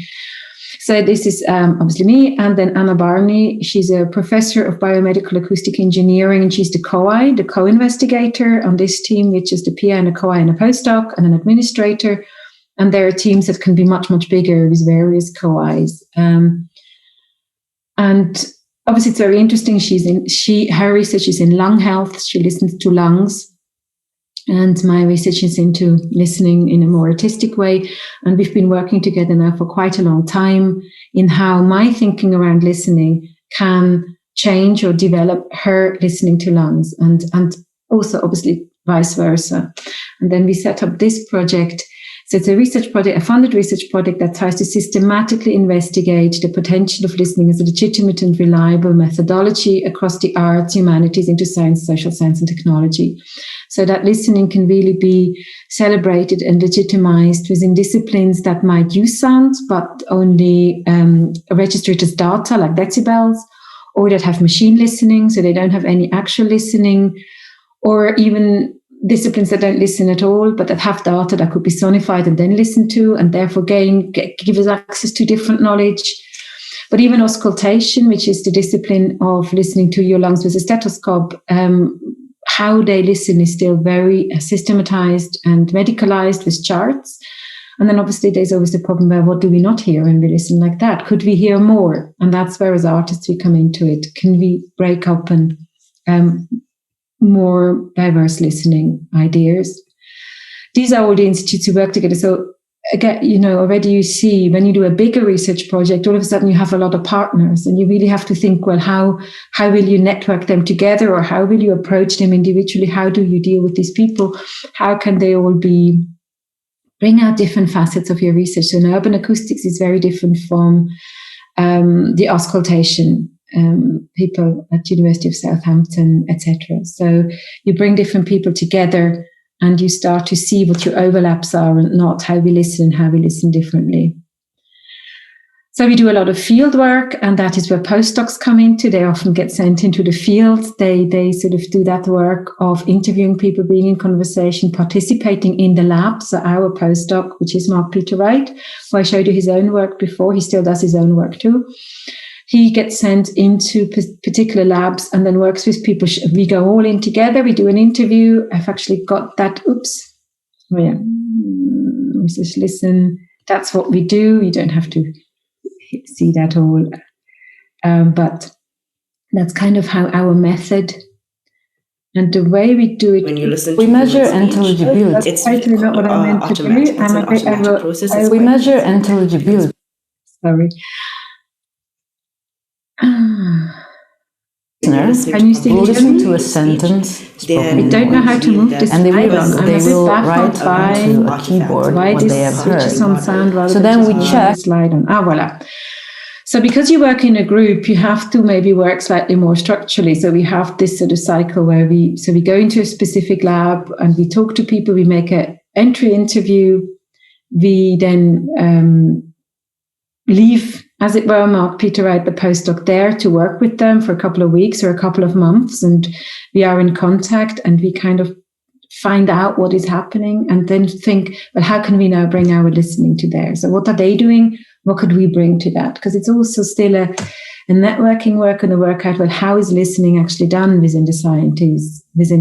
So this is obviously me, and then Anna Barney. She's a professor of biomedical acoustic engineering, and she's the co-investigator on this team, which is the PI and a co-I and a postdoc and an administrator. And there are teams that can be much, much bigger with various co-Is. And obviously it's very interesting. Her research is in lung health. She listens to lungs. And my research is into listening in a more artistic way. And we've been working together now for quite a long time in how my thinking around listening can change or develop her listening to lungs, and also obviously vice versa. And then we set up this project. So it's a research project, a funded research project that tries to systematically investigate the potential of listening as a legitimate and reliable methodology across the arts, humanities, into science, social science, and technology. So that listening can really be celebrated and legitimized within disciplines that might use sound, but only register it as data, like decibels, or that have machine listening, so they don't have any actual listening, or even disciplines that don't listen at all, but that have data that could be sonified and then listened to, and therefore give us access to different knowledge. But even auscultation, which is the discipline of listening to your lungs with a stethoscope, how they listen is still very systematized and medicalized with charts. And then obviously there's always the problem where what do we not hear when we listen like that? Could we hear more? And that's where as artists we come into it. Can we break up and more diverse listening ideas? These are all the institutes who work together. So again, already you see when you do a bigger research project, all of a sudden you have a lot of partners, and you really have to think, well, how will you network them together, or how will you approach them individually? How do you deal with these people? How can they all bring out different facets of your research? So in urban acoustics is very different from the auscultation people at University of Southampton, etc. So you bring different people together and you start to see what your overlaps are and not, how we listen and how we listen differently. So we do a lot of field work, and that is where postdocs come into. They often get sent into the field. They sort of do that work of interviewing people, being in conversation, participating in the lab. So our postdoc, which is Mark Peter Wright, who I showed you his own work before, he still does his own work too. He gets sent into particular labs and then works with people. We go all in together. We do an interview. I've actually got that. We just listen. That's what we do. You don't have to see that all. But that's kind of how our method and the way we do it. When you listen we to measure speech, intelligibility. it's totally not what I meant to do. It's an automatic process. We measure intelligibility. Sorry. Can you still listen to a sentence? We don't know how to move this, and they will write onto a keyboard why what this they have heard. switches on sound rather So than then we just check. slide on. Voila. So because you work in a group, you have to maybe work slightly more structurally. So we have this sort of cycle where we go into a specific lab and we talk to people. We make an entry interview. we then leave, as it were, Mark Peter Wright, the postdoc, there to work with them for a couple of weeks or a couple of months, and we are in contact, and we kind of find out what is happening, and then think, well, how can we now bring our listening to theirs? So what are they doing? What could we bring to that? Because it's also still a networking work and a work out, well, how is listening actually done within the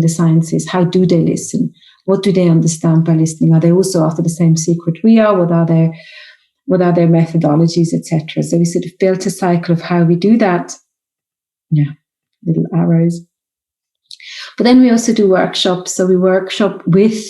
sciences? How do they listen? What do they understand by listening? Are they also after the same secret we are? What are their methodologies, etc.? So we sort of built a cycle of how we do that. Yeah, little arrows. But then we also do workshops. So we workshop with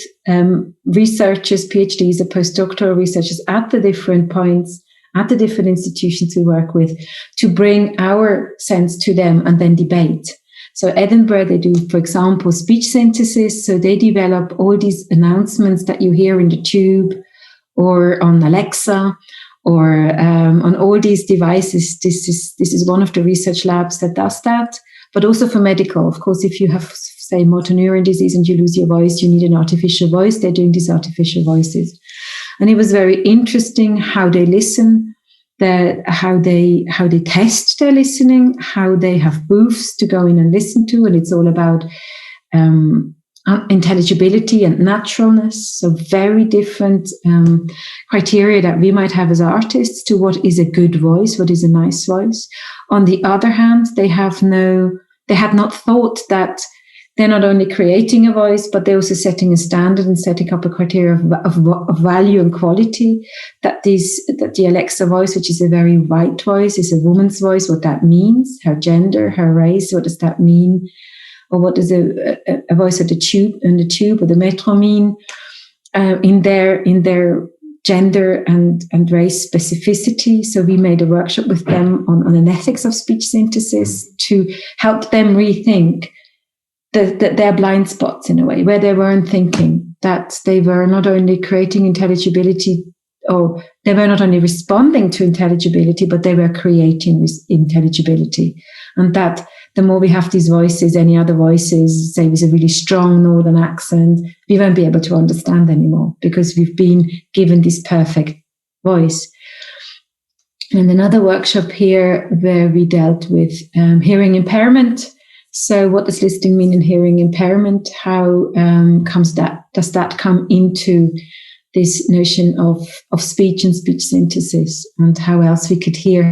researchers, PhDs, or postdoctoral researchers at the different points, at the different institutions we work with, to bring our sense to them and then debate. So Edinburgh, they do, for example, speech synthesis. So they develop all these announcements that you hear in the tube or on Alexa or on all these devices. This is one of the research labs that does that. But also for medical, of course, if you have, say, motor neuron disease and you lose your voice, you need an artificial voice. They're doing these artificial voices. And it was very interesting how they listen, how they test their listening, how they have booths to go in and listen to. And it's all about intelligibility and naturalness. So very different criteria that we might have as artists to what is a good voice, what is a nice voice. On the other hand, they had not thought that they're not only creating a voice, but they're also setting a standard and setting up a criteria of value and quality. That the Alexa voice, which is a very white voice, is a woman's voice. What that means, her gender, her race, what does that mean? Or what does a voice of the tube or the metro mean in their gender and race specificity? So we made a workshop with them on an ethics of speech synthesis to help them rethink their blind spots in a way, where they weren't thinking that they were not only creating intelligibility, or they were not only responding to intelligibility, but they were creating intelligibility. And that the more we have these voices, any other voices, say with a really strong northern accent, we won't be able to understand anymore because we've been given this perfect voice. And another workshop here where we dealt with hearing impairment. So what does listening mean in hearing impairment? How does that come into this notion of speech and speech synthesis, and how else we can hear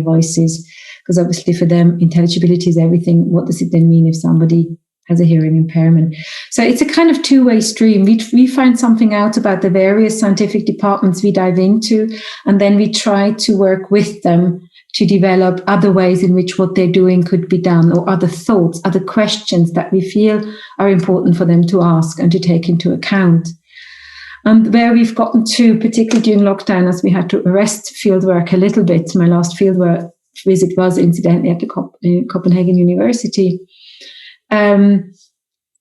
voices? Because obviously for them, intelligibility is everything. What does it then mean if somebody has a hearing impairment? So it's a kind of two-way stream. We find something out about the various scientific departments we dive into, and then we try to work with them to develop other ways in which what they're doing could be done, or other thoughts, other questions that we feel are important for them to ask and to take into account. And where we've gotten to, particularly during lockdown, as we had to arrest fieldwork a little bit, my last fieldwork visit was incidentally at the Copenhagen University,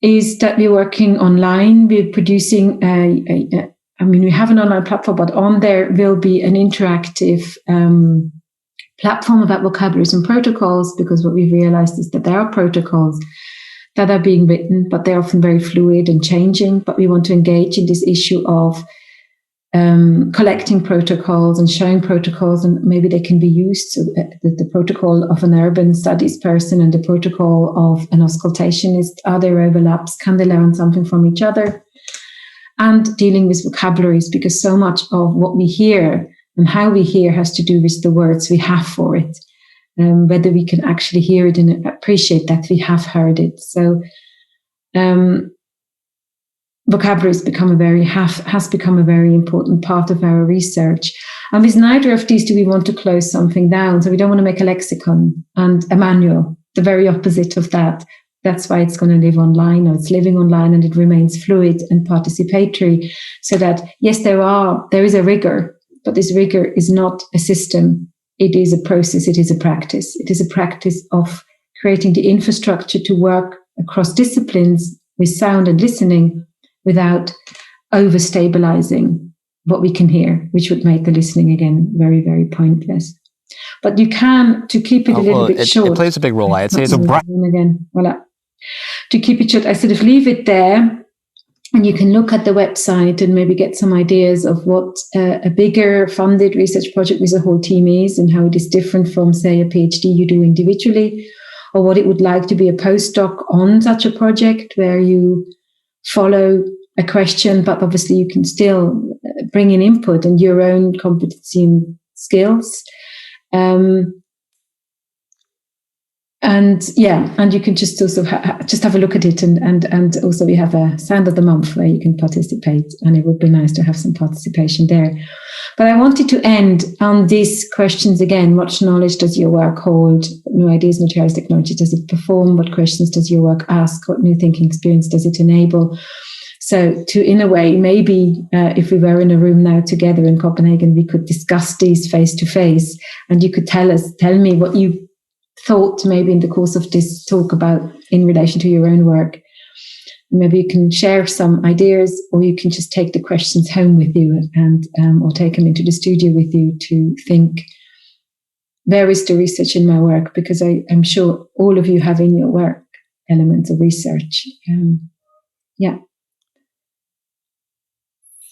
is that we're working online. We're producing we have an online platform, but on there will be an interactive platform about vocabularies and protocols, because what we've realized is that there are protocols that are being written, but they're often very fluid and changing. But we want to engage in this issue of collecting protocols and showing protocols, and maybe they can be used. So the protocol of an urban studies person and the protocol of an auscultationist, are there overlaps? Can they learn something from each other? And dealing with vocabularies, because so much of what we hear and how we hear has to do with the words we have for it, whether we can actually hear it and appreciate that we have heard it. So vocabulary has become a very important part of our research. And with neither of these do we want to close something down. So we don't want to make a lexicon and a manual, the very opposite of that. That's why it's going to live online, or it's living online, and it remains fluid and participatory, so that, yes, there is a rigor, but this rigor is not a system. It is a process. It is a practice. It is a practice of creating the infrastructure to work across disciplines with sound and listening without overstabilizing what we can hear, which would make the listening again very, very pointless. But you can, to keep it a little bit short. It plays a big role. I'd say it's again. Voila. To keep it short, I sort of leave it there. And you can look at the website and maybe get some ideas of what a bigger funded research project with a whole team is and how it is different from, say, a PhD you do individually, or what it would like to be a postdoc on such a project where you follow a question, but obviously you can still bring in input and your own competency and skills. And you can just also just have a look at it, and also we have a sound of the month where you can participate, and it would be nice to have some participation there. But I wanted to end on these questions again. What knowledge does your work hold? New ideas, materials, technology, does it perform? What questions does your work ask? What new thinking experience does it enable? So to, in a way, maybe if we were in a room now together in Copenhagen, we could discuss these face to face, and you could tell me what you thought maybe in the course of this talk about in relation to your own work. Maybe you can share some ideas, or you can just take the questions home with you and or take them into the studio with you to think, where is the research in my work? Because I'm sure all of you have in your work elements of research.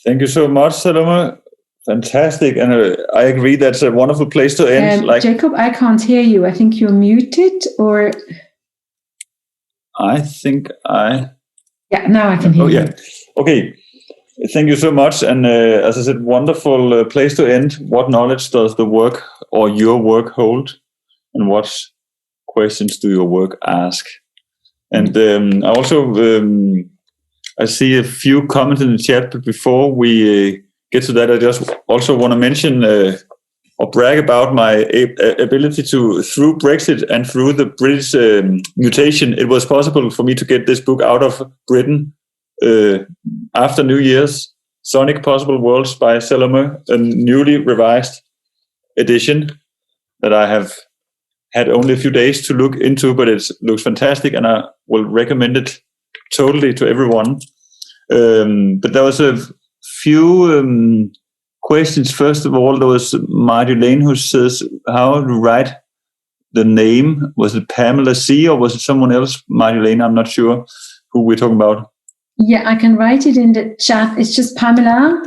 Thank you so much, Salomé. Fantastic, and I agree that's a wonderful place to end. Jacob, I can't hear you. I think you're muted, or... I think Yeah, now I can hear you. Okay, thank you so much. And as I said, wonderful place to end. What knowledge does the work or your work hold? And what questions do your work ask? And I also I see a few comments in the chat, but before we get to that, I just also want to mention or brag about my ability to, through Brexit and through the British mutation, it was possible for me to get this book out of Britain after New Year's. Sonic Possible Worlds by Salomé, a newly revised edition that I have had only a few days to look into, but it looks fantastic, and I will recommend it totally to everyone. But there was a few questions. First of all, there was Marjolaine who says, how to write the name? Was it Pamela C. or was it someone else? Marjolaine, I'm not sure who we're talking about. Yeah, I can write it in the chat. It's just Pamela,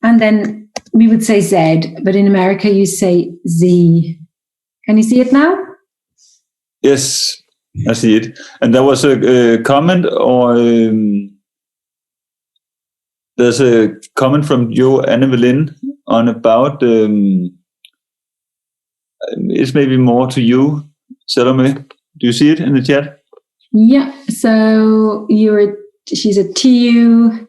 and then we would say Z, but in America you say Z. Can you see it now? Yes, I see it. And there was a comment, or there's a comment from Jo Anne-Velin on about, it's maybe more to you, Salomé. Do you see it in the chat? Yeah, so she's a TU.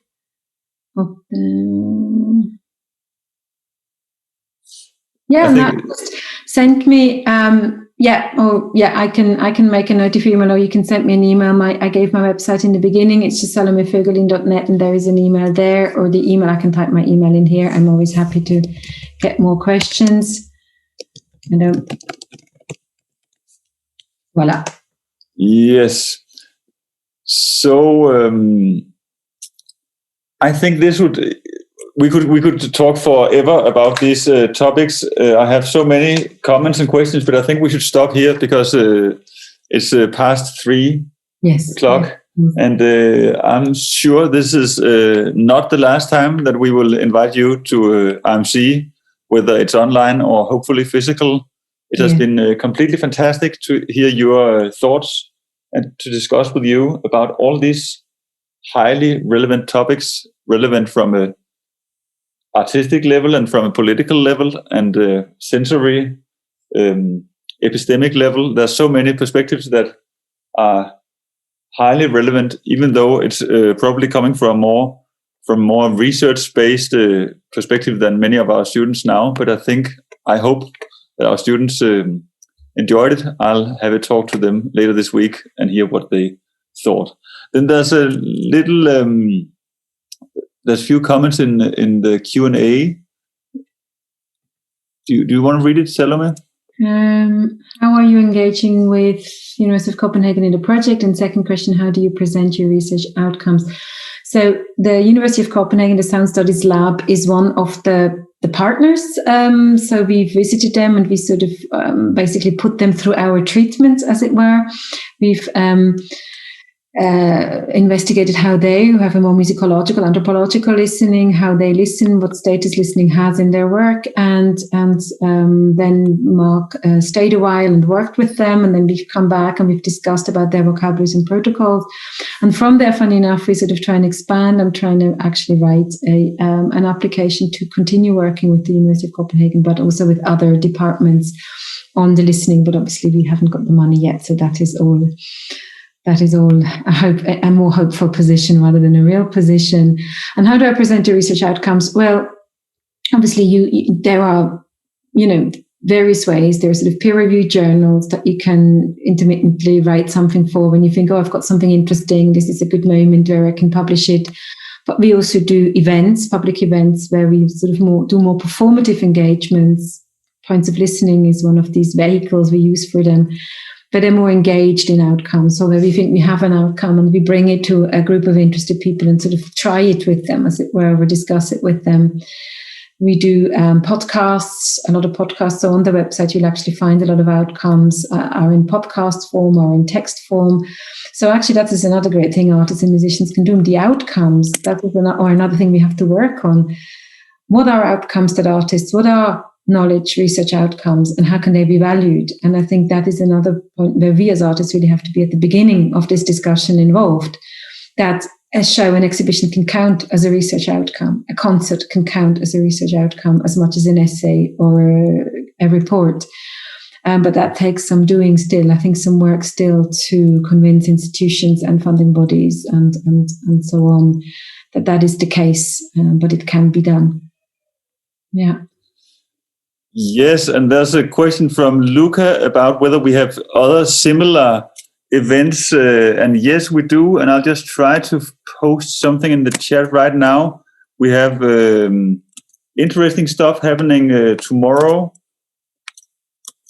Send me. I can make a note of email, or you can send me an email. I gave my website in the beginning. It's just salomevoegelin.net, and there is an email there, or the email. I can type my email in here. I'm always happy to get more questions. Voila. Yes. So I think we could talk forever about these topics. I have so many comments and questions, but I think we should stop here because it's past 3 o'clock. Yes. And I'm sure this is not the last time that we will invite you to RMC, whether it's online or hopefully physical. It has been completely fantastic to hear your thoughts and to discuss with you about all these highly relevant topics, relevant from a artistic level and from a political level and sensory, epistemic level. There's so many perspectives that are highly relevant, even though it's probably coming from more research-based perspective than many of our students now. But I hope that our students enjoyed it. I'll have a talk to them later this week and hear what they thought. Then there's a little, there's a few comments in the Q&A. Do you want to read it, Salomé? How are you engaging with University of Copenhagen in the project? And second question, how do you present your research outcomes? So the University of Copenhagen, the Sound Studies Lab, is one of the partners. So we visited them and we sort of basically put them through our treatments, as it were. We've investigated how they, who have a more musicological, anthropological listening, how they listen, what status listening has in their work, and then Mark stayed a while and worked with them, and then we've come back and we've discussed about their vocabularies and protocols, and from there, funny enough, we sort of try and expand. I'm trying to actually write an application to continue working with the University of Copenhagen, but also with other departments on the listening, but obviously we haven't got the money yet, so that is all a more hopeful position rather than a real position. And how do I present the research outcomes? Well, obviously there are, various ways. There are sort of peer-reviewed journals that you can intermittently write something for when you think, I've got something interesting, this is a good moment where I can publish it. But we also do events, public events, where we sort of do more performative engagements. Points of listening is one of these vehicles we use for them. But they're more engaged in outcomes. So where we think we have an outcome and we bring it to a group of interested people and sort of try it with them, as it were, or discuss it with them. We do podcasts, a lot of podcasts. So on the website, you'll actually find a lot of outcomes are in podcast form or in text form. So actually, that is another great thing artists and musicians can do. The outcomes, that is another thing we have to work on. What are outcomes that artists, what are knowledge, research outcomes, and how can they be valued? And I think that is another point where we as artists really have to be at the beginning of this discussion involved, that a show, an exhibition can count as a research outcome, a concert can count as a research outcome as much as an essay or a report. But that takes some doing still, I think some work still to convince institutions and funding bodies and so on that is the case, but it can be done. Yeah. Yes, and there's a question from Luca about whether we have other similar events, and yes, we do. And I'll just try to post something in the chat right now. We have interesting stuff happening tomorrow.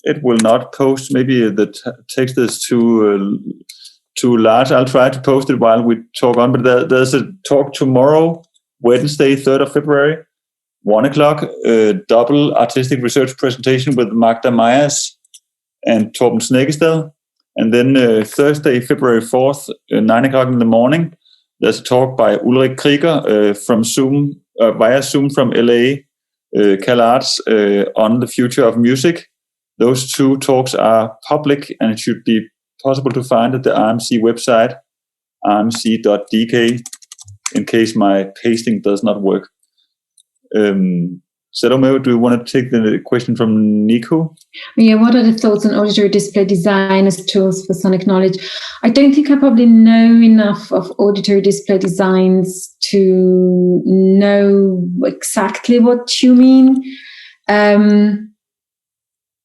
It will not post. Maybe the text is too large. I'll try to post it while we talk on. But there's a talk tomorrow, Wednesday, 3rd of February. 1:00, double artistic research presentation with Magda Myers and Torben Snekkestad. And then Thursday, February 4th, 9:00 in the morning, there's a talk by Ulrik Krieger from Zoom, via Zoom from LA, CalArts, on the future of music. Those two talks are public and it should be possible to find at the RMC website, RMC.dk, in case my pasting does not work. Salomé, do you want to take the question from Nico? Yeah, what are the thoughts on auditory display design as tools for sonic knowledge? I don't think I probably know enough of auditory display designs to know exactly what you mean.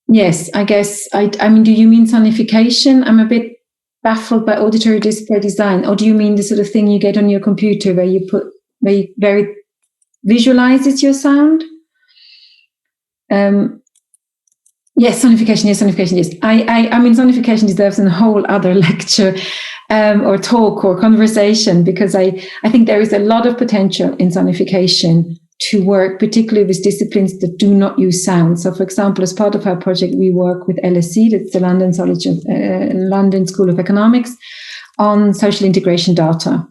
Yes, I guess. I mean, do you mean sonification? I'm a bit baffled by auditory display design. Or do you mean the sort of thing you get on your computer where you very visualizes your sound? Yes, sonification. Yes. I mean, sonification deserves a whole other lecture or talk or conversation, because I think there is a lot of potential in sonification to work, particularly with disciplines that do not use sound. So, for example, as part of our project, we work with LSE, that's the London School of Economics, on social integration data.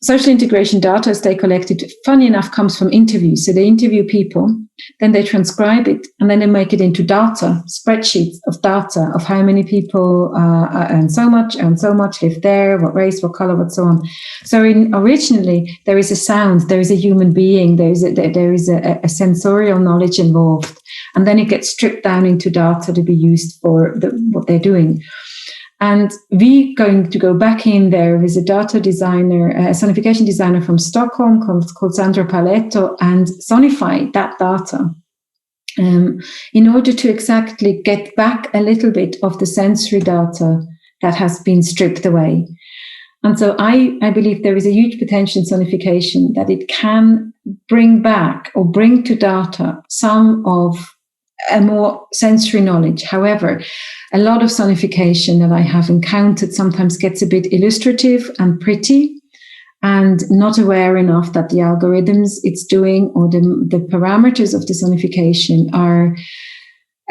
Social integration data, as they collected, funny enough, comes from interviews. So they interview people, then they transcribe it, and then they make it into data, spreadsheets of data of how many people earn so much, live there, what race, what color, what so on. So originally, there is a sound, there is a human being, there is a sensorial knowledge involved, and then it gets stripped down into data to be used for what they're doing. And we're going to go back in there with a data designer, a sonification designer from Stockholm called Sandra Paletto, and sonify that data in order to exactly get back a little bit of the sensory data that has been stripped away. And so I believe there is a huge potential in sonification, that it can bring back or bring to data some of a more sensory knowledge. However, a lot of sonification that I have encountered sometimes gets a bit illustrative and pretty and not aware enough that the algorithms it's doing or the parameters of the sonification are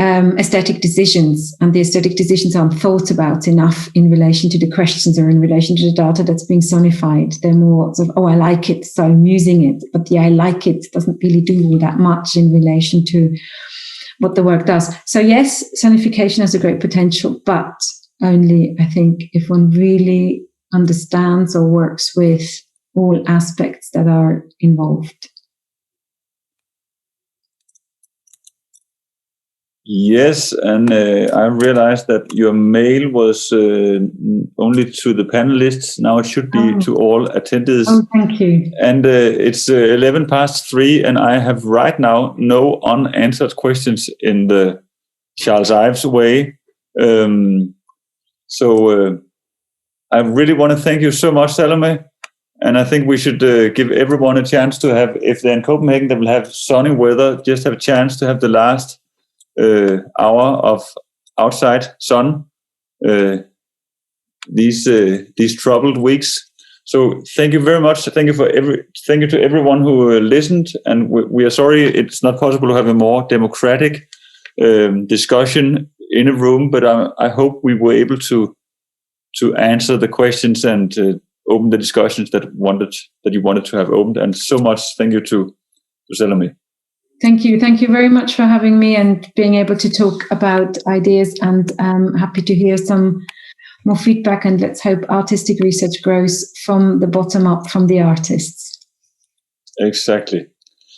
aesthetic decisions, and the aesthetic decisions aren't thought about enough in relation to the questions or in relation to the data that's being sonified. They're more sort of, oh, I like it, so I'm using it. But the I like it doesn't really do that much in relation to what the work does. So yes, sonification has a great potential, but only, I think, if one really understands or works with all aspects that are involved. Yes, and I realized that your mail was only to the panelists. Now it should be to all attendees. Oh, thank you. And it's 3:11, and I have right now no unanswered questions in the Charles Ives way. So I really want to thank you so much, Salomé. And I think we should give everyone a chance to have, if they're in Copenhagen, they will have sunny weather, just have a chance to have the last hour of outside sun these troubled weeks. So thank you very much. Thank you to everyone who listened. And we are sorry it's not possible to have a more democratic discussion in a room, but I hope we were able to answer the questions and open the discussions that you wanted to have opened. And so much thank you to Salomé. Thank you. Thank you very much for having me and being able to talk about ideas, and happy to hear some more feedback, and let's hope artistic research grows from the bottom up, from the artists. Exactly.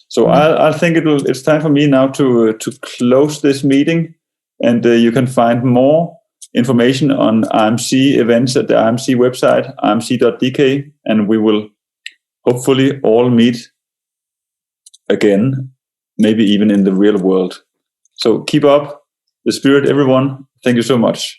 So I think it's time for me now to close this meeting, and you can find more information on RMC events at the RMC website, RMC.dk, and we will hopefully all meet again, maybe even in the real world. So keep up the spirit, everyone. Thank you so much.